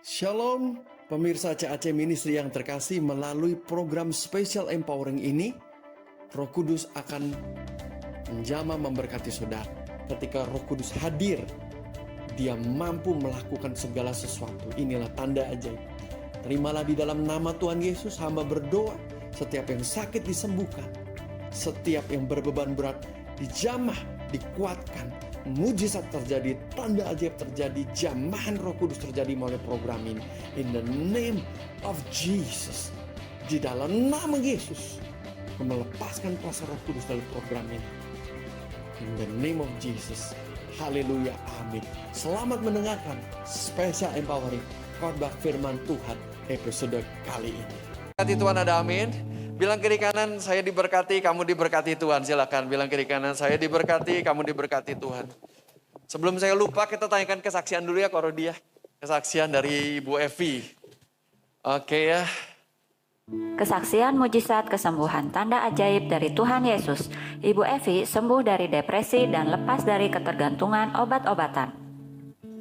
Shalom, pemirsa CAC Ministry yang terkasih, melalui program Special Empowering ini, Roh Kudus akan menjamah memberkati saudara. Ketika Roh Kudus hadir, Dia mampu melakukan segala sesuatu. Inilah tanda ajaib. Terimalah di dalam nama Tuhan Yesus, hamba berdoa, setiap yang sakit disembuhkan, setiap yang berbeban berat dijamah, dikuatkan, mujizat terjadi, tanda ajaib terjadi, jamahan Roh Kudus terjadi melalui program ini. In the name of Jesus, di dalam nama Yesus, melepaskan kuasa Roh Kudus dalam program ini. In the name of Jesus, haleluya, amin. Selamat mendengarkan Special Empowering khotbah firman Tuhan episode kali ini. Berkati Tuhan, ada amin. Bilang kiri kanan, saya diberkati, kamu diberkati Tuhan. Silakan bilang kiri kanan, saya diberkati, kamu diberkati Tuhan. Sebelum saya lupa, kita tanyakan kesaksian dulu ya, Korodia. Kesaksian dari Ibu Evi. Oke ya. Kesaksian mujizat kesembuhan tanda ajaib dari Tuhan Yesus. Ibu Evi sembuh dari depresi dan lepas dari ketergantungan obat-obatan.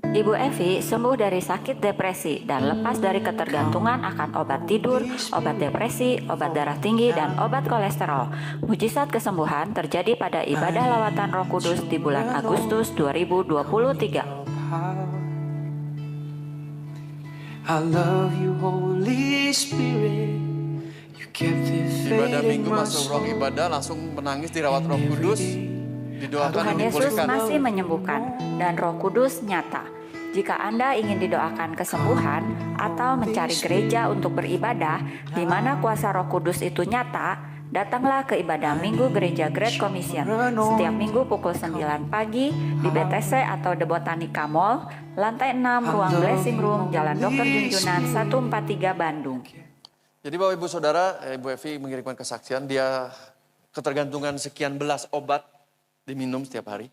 Ibu Evi sembuh dari sakit depresi dan lepas dari ketergantungan akan obat tidur, obat depresi, obat darah tinggi, dan obat kolesterol. Mujizat kesembuhan terjadi pada ibadah lawatan Roh Kudus di bulan Agustus 2023. I love you, Holy Spirit. You kept it Ibadah fading minggu my masuk ruang soul. ibadah, langsung menangis dirawat Roh Kudus. Didoakan Tuhan Yesus dipulihkan. masih menyembuhkan dan Roh Kudus nyata. Jika Anda ingin didoakan kesembuhan atau mencari gereja untuk beribadah di mana kuasa Roh Kudus itu nyata, datanglah ke ibadah Minggu Gereja Great Commission setiap minggu pukul 9 pagi di BTC atau The Botanica Mall, lantai 6, ruang Blessing Room, Jalan Dr. Junjunan 143 Bandung. Jadi Bapak Ibu Saudara, Ibu Evi mengirimkan kesaksian, dia ketergantungan sekian belas obat diminum setiap hari.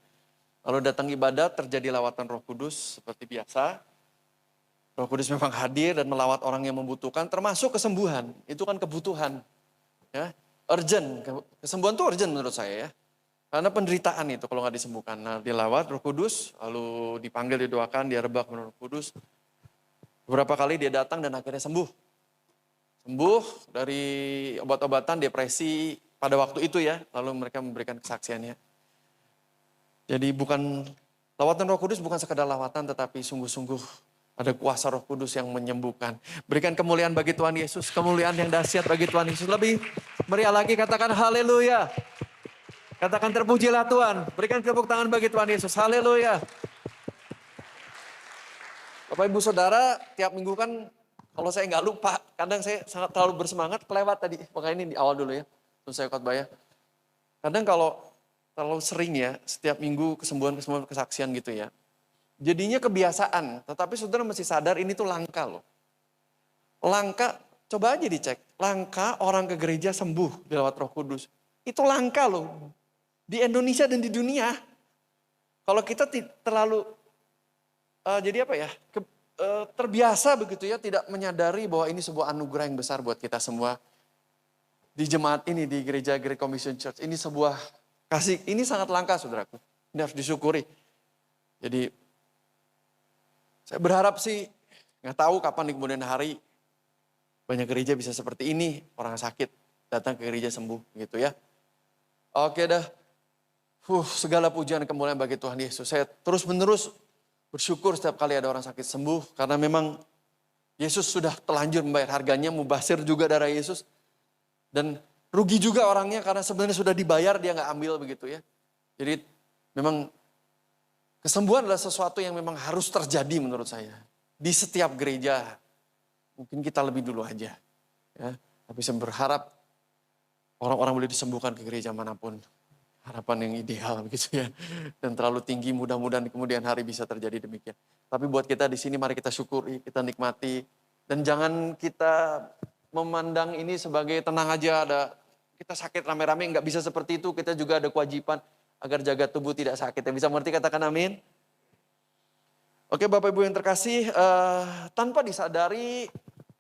Lalu datang ibadah, terjadi lawatan Roh Kudus seperti biasa. Roh Kudus memang hadir dan melawat orang yang membutuhkan, termasuk kesembuhan. Itu kan kebutuhan, ya, urgent. Kesembuhan itu urgent menurut saya ya. Karena penderitaan itu kalau nggak disembuhkan. Nah, dilawat Roh Kudus, lalu dipanggil, didoakan, dia rebak menurut Roh Kudus. Beberapa kali dia datang dan akhirnya sembuh. Sembuh dari obat-obatan depresi pada waktu itu ya. Lalu mereka memberikan kesaksiannya. Jadi lawatan Roh Kudus bukan sekadar lawatan, tetapi sungguh-sungguh ada kuasa Roh Kudus yang menyembuhkan. Berikan kemuliaan bagi Tuhan Yesus, kemuliaan yang dahsyat bagi Tuhan Yesus. Lebih meriah lagi, katakan haleluya. Katakan terpujilah Tuhan. Berikan tepuk tangan bagi Tuhan Yesus, haleluya. Bapak Ibu Saudara, tiap minggu kan kalau saya nggak lupa, kadang saya sangat terlalu bersemangat, kelewat tadi. Makanya ini di awal dulu ya, terus saya khotbah ya. Kadang kalau terlalu sering ya, setiap minggu kesembuhan kesaksian gitu ya. Jadinya kebiasaan, tetapi saudara mesti sadar ini tuh langka loh. Langka, coba aja dicek. Langka orang ke gereja sembuh lewat Roh Kudus. Itu langka loh. Di Indonesia dan di dunia. Kalau kita terlalu, jadi apa ya, terbiasa begitu ya, tidak menyadari bahwa ini sebuah anugerah yang besar buat kita semua. Di jemaat ini, di gereja Great Commission Church, ini sebuah kasih, ini sangat langka saudaraku. Ini harus disyukuri. Jadi saya berharap sih, nggak tahu kapan di kemudian hari banyak gereja bisa seperti ini. Orang sakit datang ke gereja sembuh gitu ya. Oke dah. Segala pujian kemuliaan bagi Tuhan Yesus. Saya terus menerus bersyukur setiap kali ada orang sakit sembuh. Karena memang Yesus sudah telanjur membayar harganya. Mubasir juga darah Yesus. Dan rugi juga orangnya karena sebenarnya sudah dibayar, dia nggak ambil begitu ya. Jadi memang kesembuhan adalah sesuatu yang memang harus terjadi menurut saya. Di setiap gereja. Mungkin kita lebih dulu aja. Ya. Tapi saya berharap orang-orang boleh disembuhkan ke gereja manapun. Harapan yang ideal begitu ya. Dan terlalu tinggi, mudah-mudahan di kemudian hari bisa terjadi demikian. Tapi buat kita di sini mari kita syukuri, kita nikmati. Dan jangan kita memandang ini sebagai tenang aja, kita sakit rame-rame, nggak bisa seperti itu. Kita juga ada kewajiban agar jaga tubuh tidak sakit. Yang bisa mengerti katakan amin. Oke Bapak Ibu yang terkasih, tanpa disadari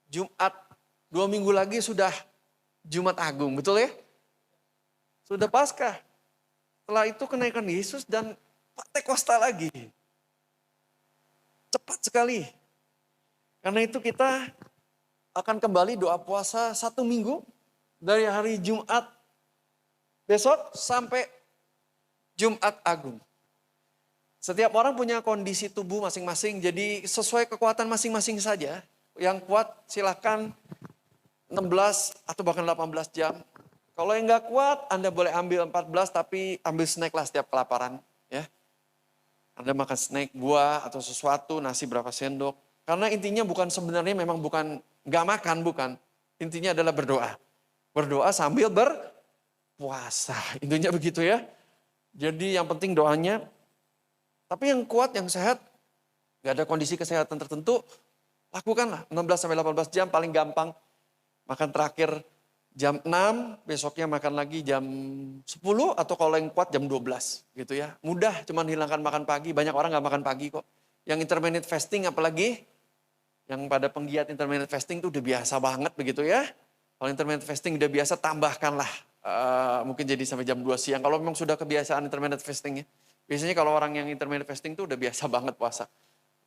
Jumat 2 minggu lagi sudah Jumat Agung, betul ya? Sudah Paskah. Setelah itu kenaikan Yesus dan Pentekosta lagi. Cepat sekali. Karena itu kita akan kembali doa puasa 1 minggu dari hari Jumat besok sampai Jumat Agung. Setiap orang punya kondisi tubuh masing-masing, jadi sesuai kekuatan masing-masing saja. Yang kuat silakan 16 atau bahkan 18 jam. Kalau yang nggak kuat, Anda boleh ambil 14, tapi ambil snack lah setiap kelaparan. Ya. Anda makan snack, buah atau sesuatu, nasi berapa sendok. Karena intinya sebenarnya memang bukan nggak makan, bukan. Intinya adalah berdoa. Berdoa sambil berpuasa. Intinya begitu ya. Jadi yang penting doanya. Tapi yang kuat, yang sehat, nggak ada kondisi kesehatan tertentu, lakukanlah 16-18 jam paling gampang. Makan terakhir jam 6, besoknya makan lagi jam 10 atau kalau yang kuat jam 12 gitu ya. Mudah cuman hilangkan makan pagi, banyak orang nggak makan pagi kok. Yang intermittent fasting apalagi, yang pada penggiat intermittent fasting itu udah biasa banget begitu ya. Kalau intermittent fasting udah biasa, tambahkanlah mungkin jadi sampai jam 2 siang. Kalau memang sudah kebiasaan intermittent fasting ya. Biasanya kalau orang yang intermittent fasting itu udah biasa banget puasa.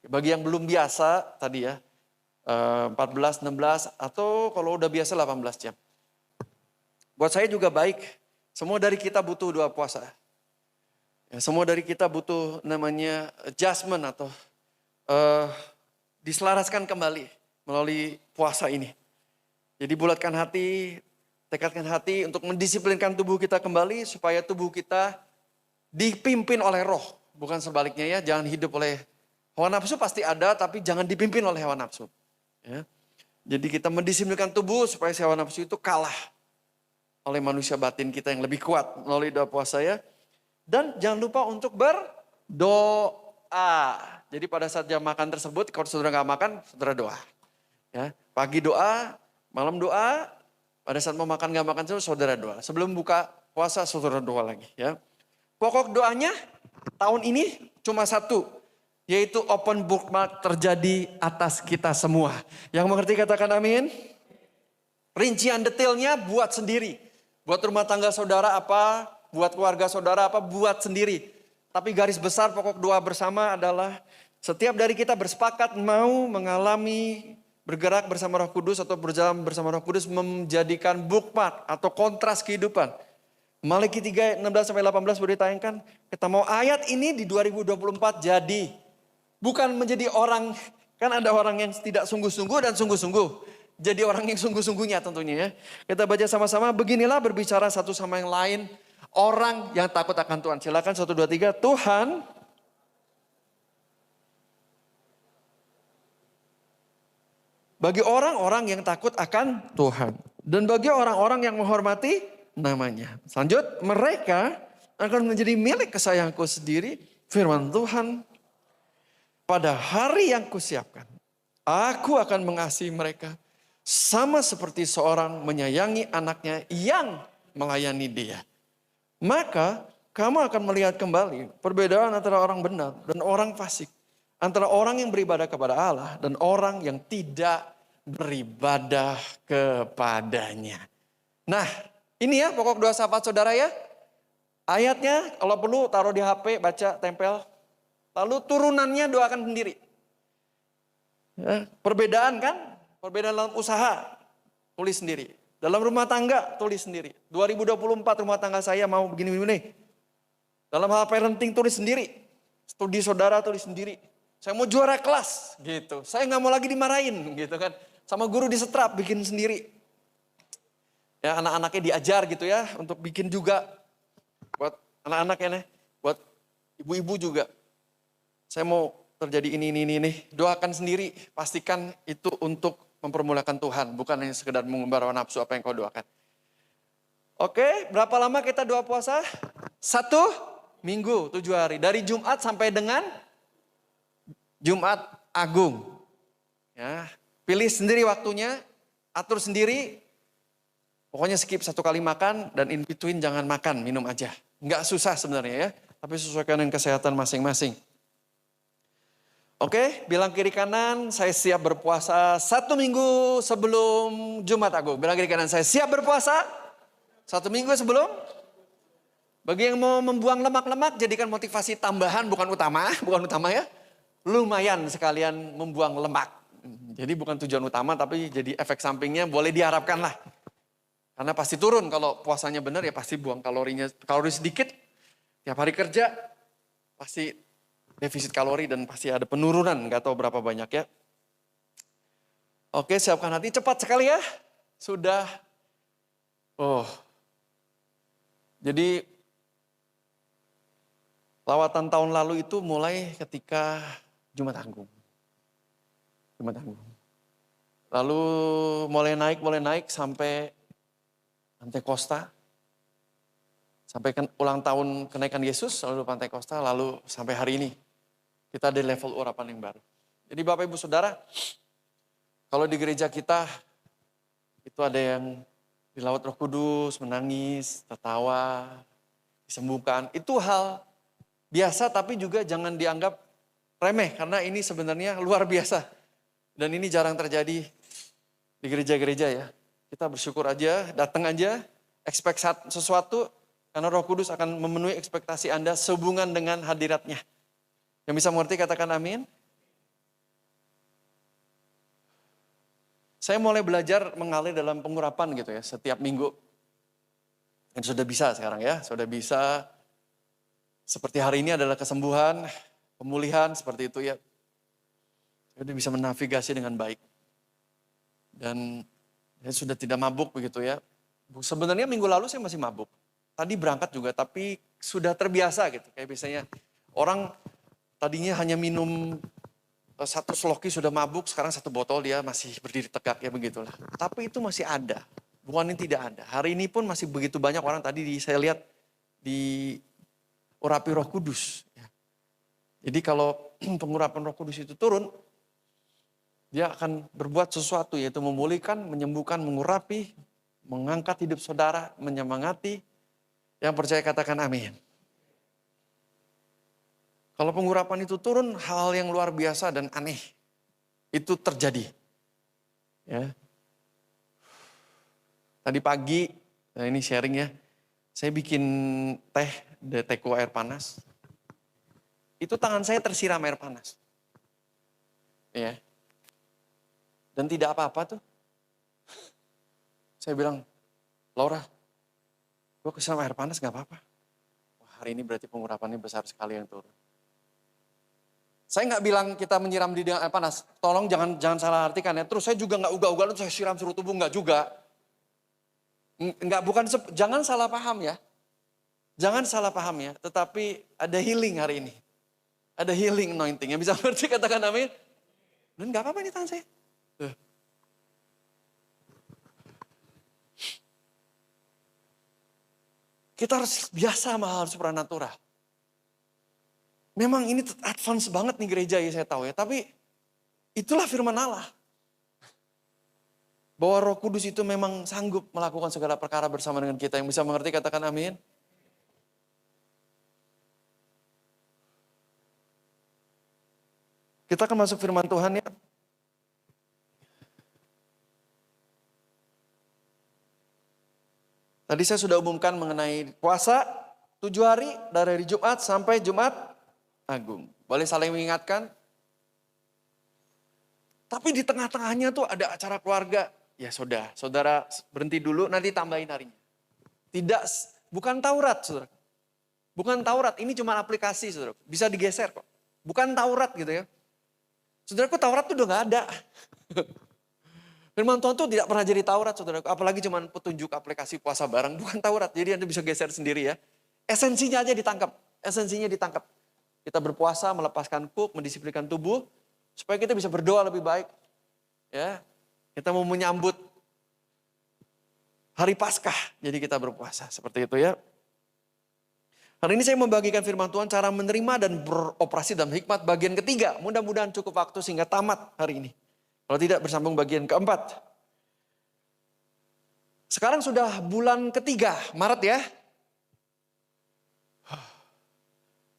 Bagi yang belum biasa tadi ya, 14, 16 atau kalau udah biasa 18 jam. Buat saya juga baik, semua dari kita butuh doa puasa. Ya, semua dari kita butuh namanya adjustment atau diselaraskan kembali melalui puasa ini. Jadi bulatkan hati, tekadkan hati untuk mendisiplinkan tubuh kita kembali supaya tubuh kita dipimpin oleh roh. Bukan sebaliknya ya, jangan hidup oleh hawa nafsu pasti ada, tapi jangan dipimpin oleh hawa nafsu. Ya. Jadi kita mendisiplinkan tubuh supaya si hawa nafsu itu kalah oleh manusia batin kita yang lebih kuat melalui doa puasa ya. Dan jangan lupa untuk berdoa. Jadi pada saat jam makan tersebut, kalau saudara nggak makan, saudara doa. Ya, pagi doa, malam doa, pada saat mau makan nggak makan, saudara doa. Sebelum buka puasa, saudara doa lagi. Ya. Pokok doanya tahun ini cuma satu, yaitu open bookmark terjadi atas kita semua. Yang mengerti katakan amin. Rincian detailnya buat sendiri. Buat rumah tangga saudara apa, buat keluarga saudara apa, buat sendiri. Tapi garis besar pokok doa bersama adalah setiap dari kita bersepakat mau mengalami bergerak bersama Roh Kudus atau berjalan bersama Roh Kudus menjadikan bookmark atau kontras kehidupan. Malaki 3, 16-18 boleh ditayangkan. Kita mau ayat ini di 2024 jadi. Bukan menjadi orang, kan ada orang yang tidak sungguh-sungguh dan sungguh-sungguh. Jadi orang yang sungguh-sungguhnya tentunya ya. Kita baca sama-sama, beginilah berbicara satu sama yang lain. Orang yang takut akan Tuhan. Silakan 1, 2, 3. Tuhan bagi orang-orang yang takut akan Tuhan. Dan bagi orang-orang yang menghormati namanya. Selanjut, mereka akan menjadi milik kesayanganku sendiri. Firman Tuhan, pada hari yang kusiapkan, aku akan mengasihi mereka. Sama seperti seorang menyayangi anaknya yang melayani dia. Maka kamu akan melihat kembali perbedaan antara orang benar dan orang fasik. Antara orang yang beribadah kepada Allah dan orang yang tidak beribadah kepadanya. Nah, ini ya pokok doa syafaat saudara ya. Ayatnya kalau perlu taruh di HP, baca, tempel. Lalu turunannya doakan sendiri. Ya, perbedaan kan? Perbedaan dalam usaha, tulis sendiri. Dalam rumah tangga, tulis sendiri. 2024 rumah tangga saya mau begini-begini. Dalam hal parenting, tulis sendiri. Studi saudara, tulis sendiri. Saya mau juara kelas, gitu. Saya nggak mau lagi dimarahin, gitu kan. Sama guru disetrap, bikin sendiri. Ya, anak-anaknya diajar gitu ya, untuk bikin juga. Buat anak-anak ya, buat ibu-ibu juga. Saya mau terjadi ini. Doakan sendiri, pastikan itu untuk mempermulakan Tuhan, bukan hanya sekedar mengumbar nafsu apa yang kau doakan. Oke, berapa lama kita doa puasa? 1 minggu, 7 hari. Dari Jumat sampai dengan Jumat Agung. Ya, pilih sendiri waktunya, atur sendiri. Pokoknya skip 1 kali makan dan in between jangan makan, minum aja. Nggak susah sebenarnya ya, tapi sesuaikan dengan kesehatan masing-masing. Oke, bilang kiri kanan, saya siap berpuasa 1 minggu sebelum Jumat Agung. Bilang kiri kanan, saya siap berpuasa 1 minggu sebelum. Bagi yang mau membuang lemak-lemak, jadikan motivasi tambahan, bukan utama ya. Lumayan sekalian membuang lemak. Jadi bukan tujuan utama tapi jadi efek sampingnya boleh diharapkan lah. Karena pasti turun kalau puasanya benar ya pasti buang kalorinya. Kalori sedikit, tiap hari kerja pasti defisit kalori dan pasti ada penurunan. Gak tahu berapa banyak ya. Oke, siapkan hati cepat sekali ya. Sudah. Jadi lawatan tahun lalu itu mulai ketika Jumat Agung. Lalu mulai naik sampai Pantekosta. Sampai ulang tahun kenaikan Yesus, lalu Pantekosta, lalu sampai hari ini. Kita ada level urapan yang baru. Jadi Bapak Ibu Saudara, kalau di gereja kita, itu ada yang dilawat Roh Kudus, menangis, tertawa, disembuhkan. Itu hal biasa tapi juga jangan dianggap remeh. Karena ini sebenarnya luar biasa. Dan ini jarang terjadi di gereja-gereja ya. Kita bersyukur aja, datang aja, expect sesuatu. Karena Roh Kudus akan memenuhi ekspektasi Anda sehubungan dengan hadiratnya. Yang bisa mengerti katakan amin. Saya mulai belajar mengalir dalam pengurapan gitu ya, setiap minggu. Dan sudah bisa sekarang ya, sudah bisa. Seperti hari ini adalah kesembuhan, pemulihan, seperti itu ya. Saya bisa menavigasi dengan baik. Dan saya sudah tidak mabuk begitu ya. Sebenarnya minggu lalu saya masih mabuk. Tadi berangkat juga, tapi sudah terbiasa gitu. Kayak biasanya orang tadinya hanya minum satu sloki sudah mabuk, sekarang satu botol dia masih berdiri tegak ya begitulah. Tapi itu masih ada, bukan ini tidak ada. Hari ini pun masih begitu banyak orang tadi saya lihat di urapi Roh Kudus. Jadi kalau pengurapan Roh Kudus itu turun, dia akan berbuat sesuatu yaitu memulihkan, menyembuhkan, mengurapi, mengangkat hidup saudara, menyemangati. Yang percaya katakan amin. Kalau pengurapan itu turun, hal yang luar biasa dan aneh itu terjadi. Ya. Tadi pagi, nah ini sharing ya, saya bikin teh dari teko air panas. Itu tangan saya tersiram air panas. Ya. Dan tidak apa-apa tuh. Saya bilang, Laura, gue kesiram air panas gak apa-apa. Wah, hari ini berarti pengurapannya besar sekali yang turun. Saya nggak bilang kita menyiram di air panas. Tolong jangan salah artikan ya. Terus saya juga nggak ugal-ugalan saya siram seluruh tubuh, nggak juga. Jangan salah paham ya. Jangan salah paham ya. Tetapi ada healing hari ini. Ada healing anointing. Yang bisa ngerti katakan amin. Dan nggak apa-apa nih tangan saya. Kita harus biasa sama hal supranatural. Memang ini advance banget nih gereja ya saya tahu ya. Tapi itulah firman Allah. Bahwa Roh Kudus itu memang sanggup melakukan segala perkara bersama dengan kita. Yang bisa mengerti katakan amin. Kita akan masuk firman Tuhan ya. Tadi saya sudah umumkan mengenai puasa 7 hari dari Jumat sampai Jumat Agung. Boleh saling mengingatkan. Tapi di tengah-tengahnya tuh ada acara keluarga. Ya sudah, saudara berhenti dulu nanti tambahin harinya. Bukan Taurat saudara. Bukan Taurat, ini cuma aplikasi saudara. Bisa digeser kok. Bukan Taurat gitu ya. Saudaraku Taurat tuh udah gak ada. Firman Tuhan tuh tidak pernah jadi Taurat saudaraku. Apalagi cuma petunjuk aplikasi puasa bareng. Bukan Taurat, jadi Anda bisa geser sendiri ya. Esensinya aja ditangkap. Esensinya ditangkap. Kita berpuasa, melepaskan kuk, mendisiplinkan tubuh. Supaya kita bisa berdoa lebih baik. Ya, kita mau menyambut hari Paskah. Jadi kita berpuasa. Seperti itu ya. Hari ini saya membagikan firman Tuhan cara menerima dan beroperasi dalam hikmat bagian ketiga. Mudah-mudahan cukup waktu sehingga tamat hari ini. Kalau tidak bersambung bagian keempat. Sekarang sudah bulan ketiga, Maret ya.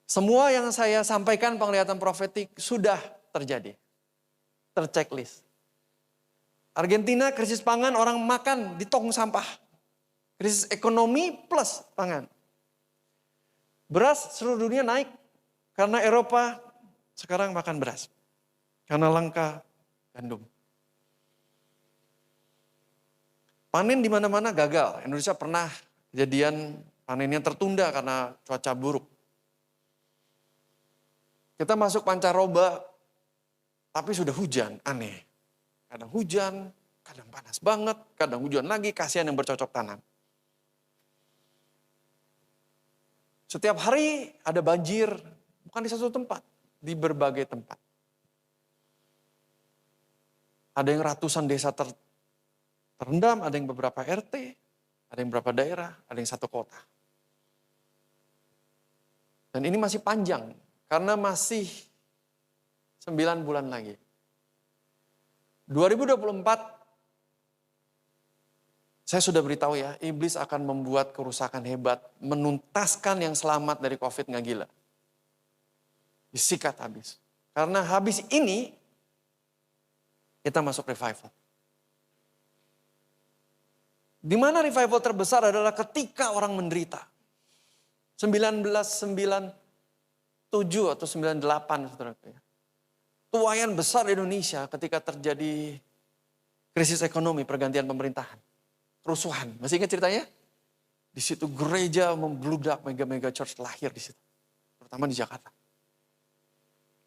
Semua yang saya sampaikan penglihatan profetik sudah terjadi. Terchecklist. Argentina krisis pangan, orang makan di tong sampah. Krisis ekonomi plus pangan. Beras seluruh dunia naik karena Eropa sekarang makan beras. Karena langka gandum. Panen di mana-mana gagal. Indonesia pernah kejadian panennya tertunda karena cuaca buruk. Kita masuk pancaroba, tapi sudah hujan, aneh. Kadang hujan, kadang panas banget, kadang hujan lagi, kasihan yang bercocok tanam. Setiap hari ada banjir, bukan di satu tempat, di berbagai tempat. Ada yang ratusan desa terendam, ada yang beberapa RT, ada yang beberapa daerah, ada yang satu kota. Dan ini masih panjang, karena masih 9 bulan lagi. 2024, saya sudah beritahu ya, iblis akan membuat kerusakan hebat, menuntaskan yang selamat dari COVID nggak gila. Disikat habis. Karena habis ini, kita masuk revival. Di mana revival terbesar adalah ketika orang menderita. 1997 atau 98, saudara. Tuayan besar di Indonesia ketika terjadi krisis ekonomi, pergantian pemerintahan. Kerusuhan, masih ingat ceritanya? Di situ gereja membludak, mega-mega church lahir di situ. Terutama di Jakarta.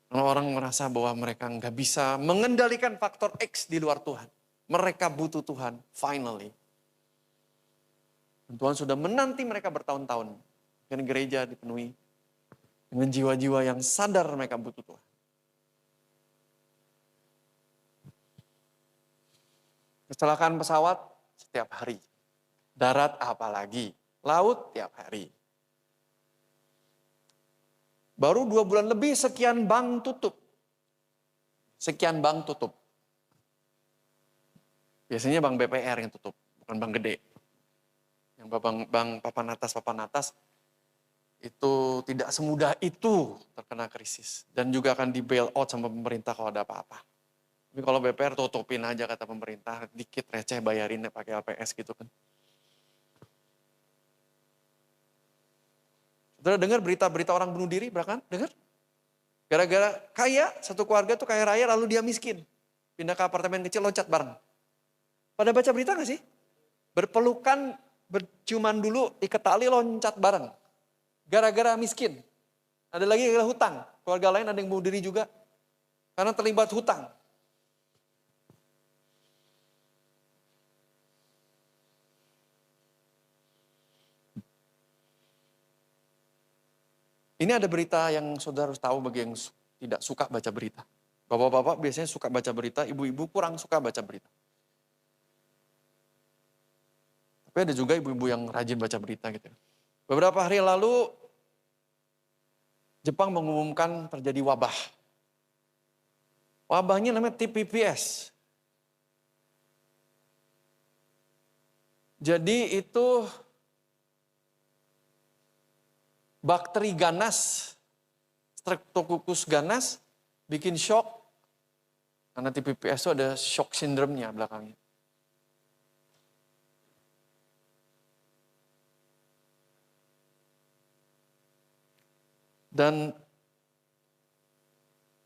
Karena orang merasa bahwa mereka nggak bisa mengendalikan faktor X di luar Tuhan. Mereka butuh Tuhan, finally. Dan Tuhan sudah menanti mereka bertahun-tahun. Dan gereja dipenuhi dengan jiwa-jiwa yang sadar mereka butuh Tuhan. Kecelakaan pesawat setiap hari. Darat apalagi. Laut tiap hari. Baru 2 bulan lebih sekian bank tutup. Sekian bank tutup. Biasanya bank BPR yang tutup, bukan bank gede. Yang bank papan atas itu tidak semudah itu terkena krisis. Dan juga akan di bail out sama pemerintah kalau ada apa-apa. Tapi kalau BPR tutupin aja kata pemerintah, dikit receh bayarin pakai LPS gitu kan. Saudara dengar berita-berita orang bunuh diri, bahkan dengar? Gara-gara kaya, satu keluarga tuh kaya raya lalu dia miskin. Pindah ke apartemen kecil, loncat bareng. Pada baca berita gak sih? Berpelukan, berciuman dulu, ikat tali, loncat bareng. Gara-gara miskin. Ada lagi gara-gara hutang. Keluarga lain ada yang bunuh diri juga. Karena terlibat hutang. Ini ada berita yang saudara harus tahu bagi yang tidak suka baca berita. Bapak-bapak biasanya suka baca berita, ibu-ibu kurang suka baca berita. Tapi ada juga ibu-ibu yang rajin baca berita gitu. Beberapa hari lalu, Jepang mengumumkan terjadi wabah. Wabahnya namanya TPPS. Jadi itu bakteri ganas, Streptococcus ganas, bikin shock. Karena TPPS itu ada shock syndrome-nya belakangnya. Dan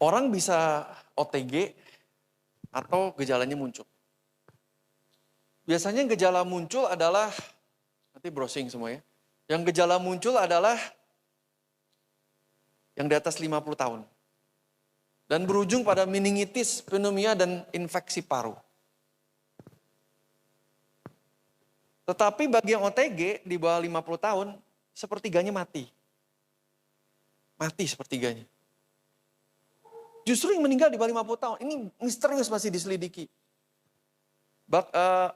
orang bisa OTG atau gejalanya muncul. Biasanya gejala muncul adalah, nanti browsing semua ya. Yang gejala muncul adalah yang di atas 50 tahun. Dan berujung pada meningitis, pneumonia, dan infeksi paru. Tetapi bagi yang OTG di bawah 50 tahun, sepertiganya mati. Mati sepertiganya. Justru yang meninggal di bawah 50 tahun, ini misterius masih diselidiki.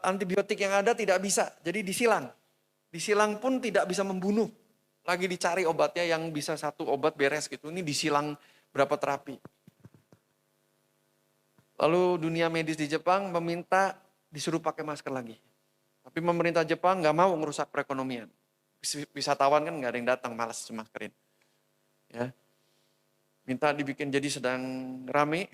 Antibiotik yang ada tidak bisa, jadi disilang. Disilang pun tidak bisa membunuh. Lagi dicari obatnya yang bisa satu obat beres gitu. Ini disilang berapa terapi. Lalu dunia medis di Jepang meminta disuruh pakai masker lagi. Tapi pemerintah Jepang nggak mau ngerusak perekonomian. Wisatawan kan nggak ada yang datang, malas maskerin. Ya. Minta dibikin jadi sedang rame.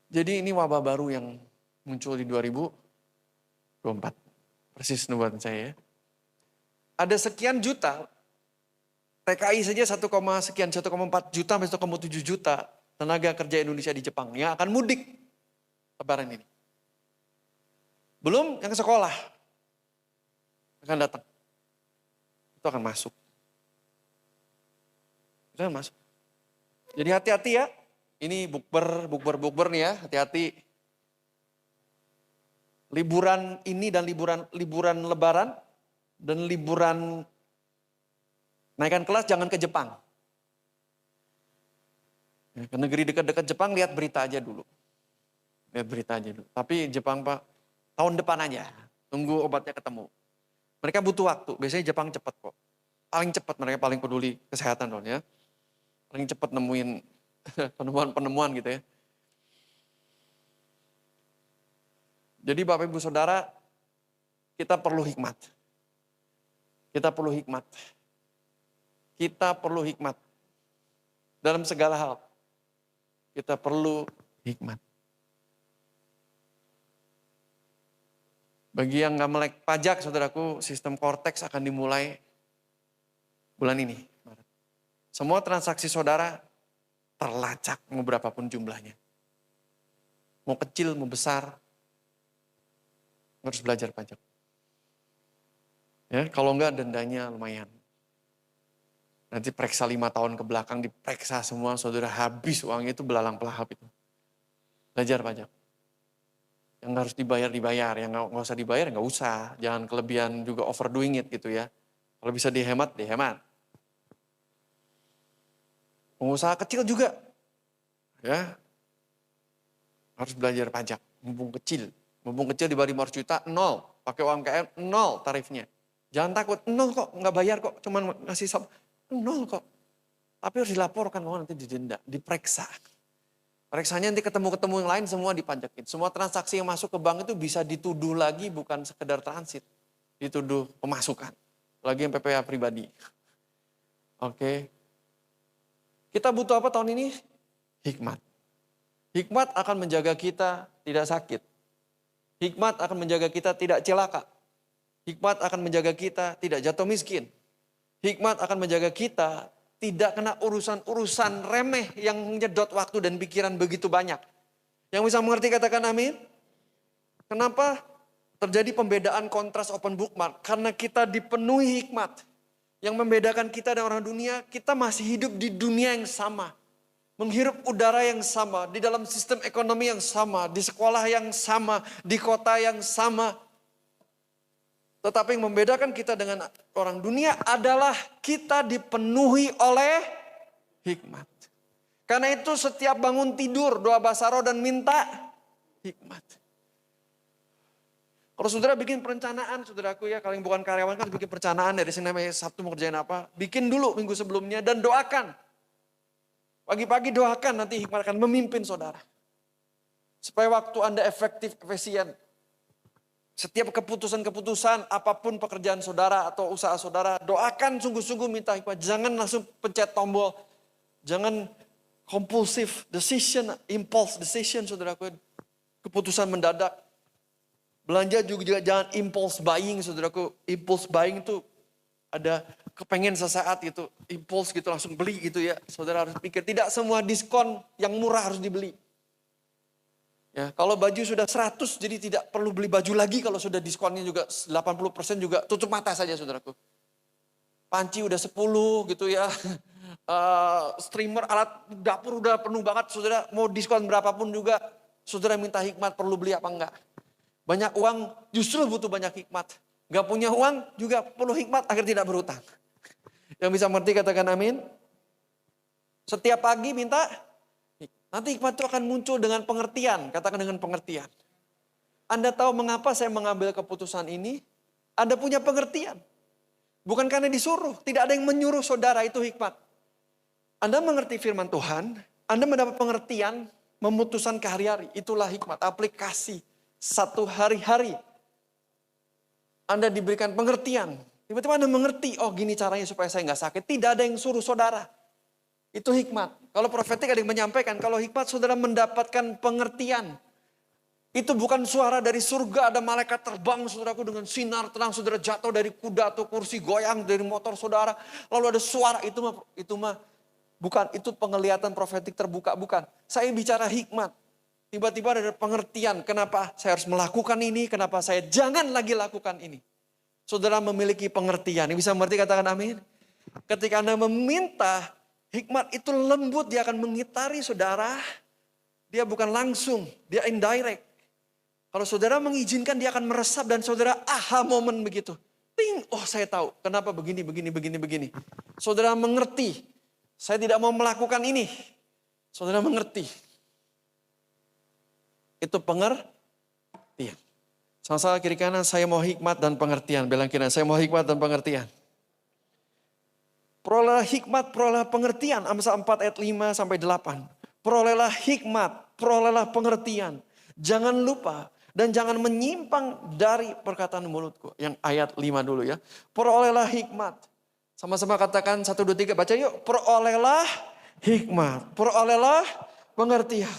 Jadi ini wabah baru yang muncul di 2024. Persis nubuatan saya ya. Ada sekian juta TKI saja 1, sekian 1,4 juta sampai 1,7 juta tenaga kerja Indonesia di Jepang yang akan mudik Lebaran ini. Belum yang sekolah akan datang. Itu akan masuk. Itu akan masuk. Jadi hati-hati ya. Ini bukber nih ya, hati-hati. Liburan ini dan liburan Lebaran dan liburan naikkan kelas jangan ke Jepang. Ya, ke negeri dekat-dekat Jepang lihat berita aja dulu. Lihat berita aja dulu. Tapi Jepang Pak, tahun depan aja. Tunggu obatnya ketemu. Mereka butuh waktu. Biasanya Jepang cepat kok. Paling cepat mereka paling peduli kesehatan dong ya. Paling cepat nemuin penemuan-penemuan gitu ya. Jadi Bapak Ibu Saudara, kita perlu hikmat. Kita perlu hikmat. Kita perlu hikmat. Dalam segala hal. Kita perlu hikmat. Bagi yang gak melek pajak, saudaraku, sistem Cortex akan dimulai bulan ini. Semua transaksi saudara terlacak mau berapapun jumlahnya. Mau kecil, mau besar, harus belajar pajak. Ya, kalau enggak dendanya lumayan. Nanti periksa 5 tahun ke belakang, diperiksa semua, saudara habis uangnya itu belalang pelahap itu. Belajar pajak. Yang harus dibayar, yang nggak usah dibayar nggak usah. Jangan kelebihan juga overdoing it gitu ya. Kalau bisa dihemat. Pengusaha kecil juga, ya harus belajar pajak. Mumpung kecil di bawah 500 juta, 0. Pakai UMKM, 0 tarifnya. Jangan takut, 0 kok, nggak bayar kok, cuman ngasih 0 kok. Tapi harus dilaporkan, nanti didenda, diperiksa. Periksanya nanti ketemu yang lain semua dipajakin. Semua transaksi yang masuk ke bank itu bisa dituduh lagi bukan sekedar transit. Dituduh pemasukan. Lagi yang PPA pribadi. Oke. Kita butuh apa tahun ini? Hikmat. Hikmat akan menjaga kita tidak sakit. Hikmat akan menjaga kita tidak celaka. Hikmat akan menjaga kita tidak jatuh miskin. Hikmat akan menjaga kita tidak kena urusan-urusan remeh yang menyedot waktu dan pikiran begitu banyak. Yang bisa mengerti katakan amin. Kenapa terjadi pembedaan kontras open bookmark? Karena kita dipenuhi hikmat. Yang membedakan kita dan orang dunia, kita masih hidup di dunia yang sama. Menghirup udara yang sama, di dalam sistem ekonomi yang sama, di sekolah yang sama, di kota yang sama. Tetapi yang membedakan kita dengan orang dunia adalah kita dipenuhi oleh hikmat. Karena itu setiap bangun tidur, doa bahasa roh dan minta hikmat. Kalau saudara bikin perencanaan, saudaraku ya, kalau yang bukan karyawan kan bikin perencanaan dari sini sampai Sabtu mau kerjain apa. Bikin dulu minggu sebelumnya dan doakan. Pagi-pagi doakan, nanti hikmat akan memimpin saudara. Supaya waktu Anda efektif, efisien. Setiap keputusan-keputusan, apapun pekerjaan saudara atau usaha saudara, doakan sungguh-sungguh minta hikmat. Jangan langsung pencet tombol. Jangan compulsive decision, impulse decision saudaraku. Keputusan mendadak. Belanja juga jangan impulse buying saudaraku. Impulse buying itu ada kepengen sesaat gitu. Impulse gitu langsung beli gitu ya. Saudara harus pikir tidak semua diskon yang murah harus dibeli. Ya, kalau baju sudah 100 jadi tidak perlu beli baju lagi kalau sudah diskonnya juga 80% juga tutup mata saja saudaraku. Panci udah 10 gitu ya. Streamer alat dapur udah penuh banget saudara. Mau diskon berapapun juga saudara minta hikmat perlu beli apa enggak. Banyak uang justru butuh banyak hikmat. Gak punya uang juga perlu hikmat agar tidak berhutang. Yang bisa mengerti katakan amin. Setiap pagi minta nanti hikmat itu akan muncul dengan pengertian. Katakan dengan pengertian. Anda tahu mengapa saya mengambil keputusan ini? Anda punya pengertian. Bukan karena disuruh. Tidak ada yang menyuruh saudara, itu hikmat. Anda mengerti firman Tuhan. Anda mendapat pengertian. Memutuskan ke hari-hari. Itulah hikmat. Aplikasi. Satu hari-hari. Anda diberikan pengertian. Tiba-tiba Anda mengerti. Oh gini caranya supaya saya nggak sakit. Tidak ada yang suruh saudara. Itu hikmat. Kalau profetik ada yang menyampaikan, kalau hikmat saudara mendapatkan pengertian. Itu bukan suara dari surga, ada malaikat terbang saudaraku dengan sinar terang, saudara jatuh dari kuda atau kursi, goyang dari motor saudara. Lalu ada suara, itu mah bukan, itu penglihatan profetik terbuka, bukan. Saya bicara hikmat. Tiba-tiba ada pengertian, kenapa saya harus melakukan ini, kenapa saya jangan lagi lakukan ini. Saudara memiliki pengertian, bisa mengerti, katakan amin. Ketika Anda meminta, hikmat itu lembut, dia akan mengitari saudara. Dia bukan langsung, dia indirect. Kalau saudara mengizinkan, dia akan meresap dan saudara aha momen begitu. Ting, oh saya tahu kenapa begini. Saudara mengerti, saya tidak mau melakukan ini. Saudara mengerti. Itu pengertian. Sama-sama kiri kanan, saya mau hikmat dan pengertian. Bilang kiri kanan, saya mau hikmat dan pengertian. Perolehlah hikmat, perolehlah pengertian. Amsal 4 ayat 5 sampai 8. Perolehlah hikmat, perolehlah pengertian. Jangan lupa dan jangan menyimpang dari perkataan mulutku. Yang ayat 5 dulu ya. Perolehlah hikmat. Sama-sama katakan 1, 2, 3. Baca yuk. Perolehlah hikmat. Perolehlah pengertian.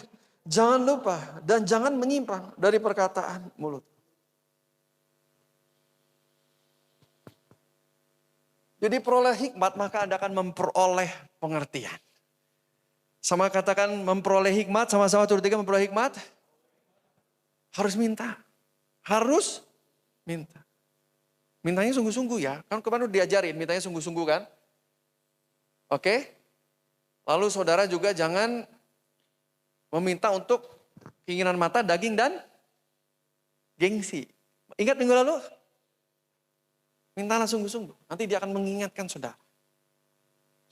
Jangan lupa dan jangan menyimpang dari perkataan mulut. Jadi peroleh hikmat, maka Anda akan memperoleh pengertian. Sama katakan memperoleh hikmat, sama-sama 1, 2, 3 memperoleh hikmat. Harus minta. Harus minta. Mintanya sungguh-sungguh ya. Kan kemarin udah diajarin, mintanya sungguh-sungguh kan. Oke. Lalu saudara juga jangan meminta untuk keinginan mata, daging, dan gengsi. Ingat minggu lalu? Mintalah sungguh-sungguh. Nanti dia akan mengingatkan saudara.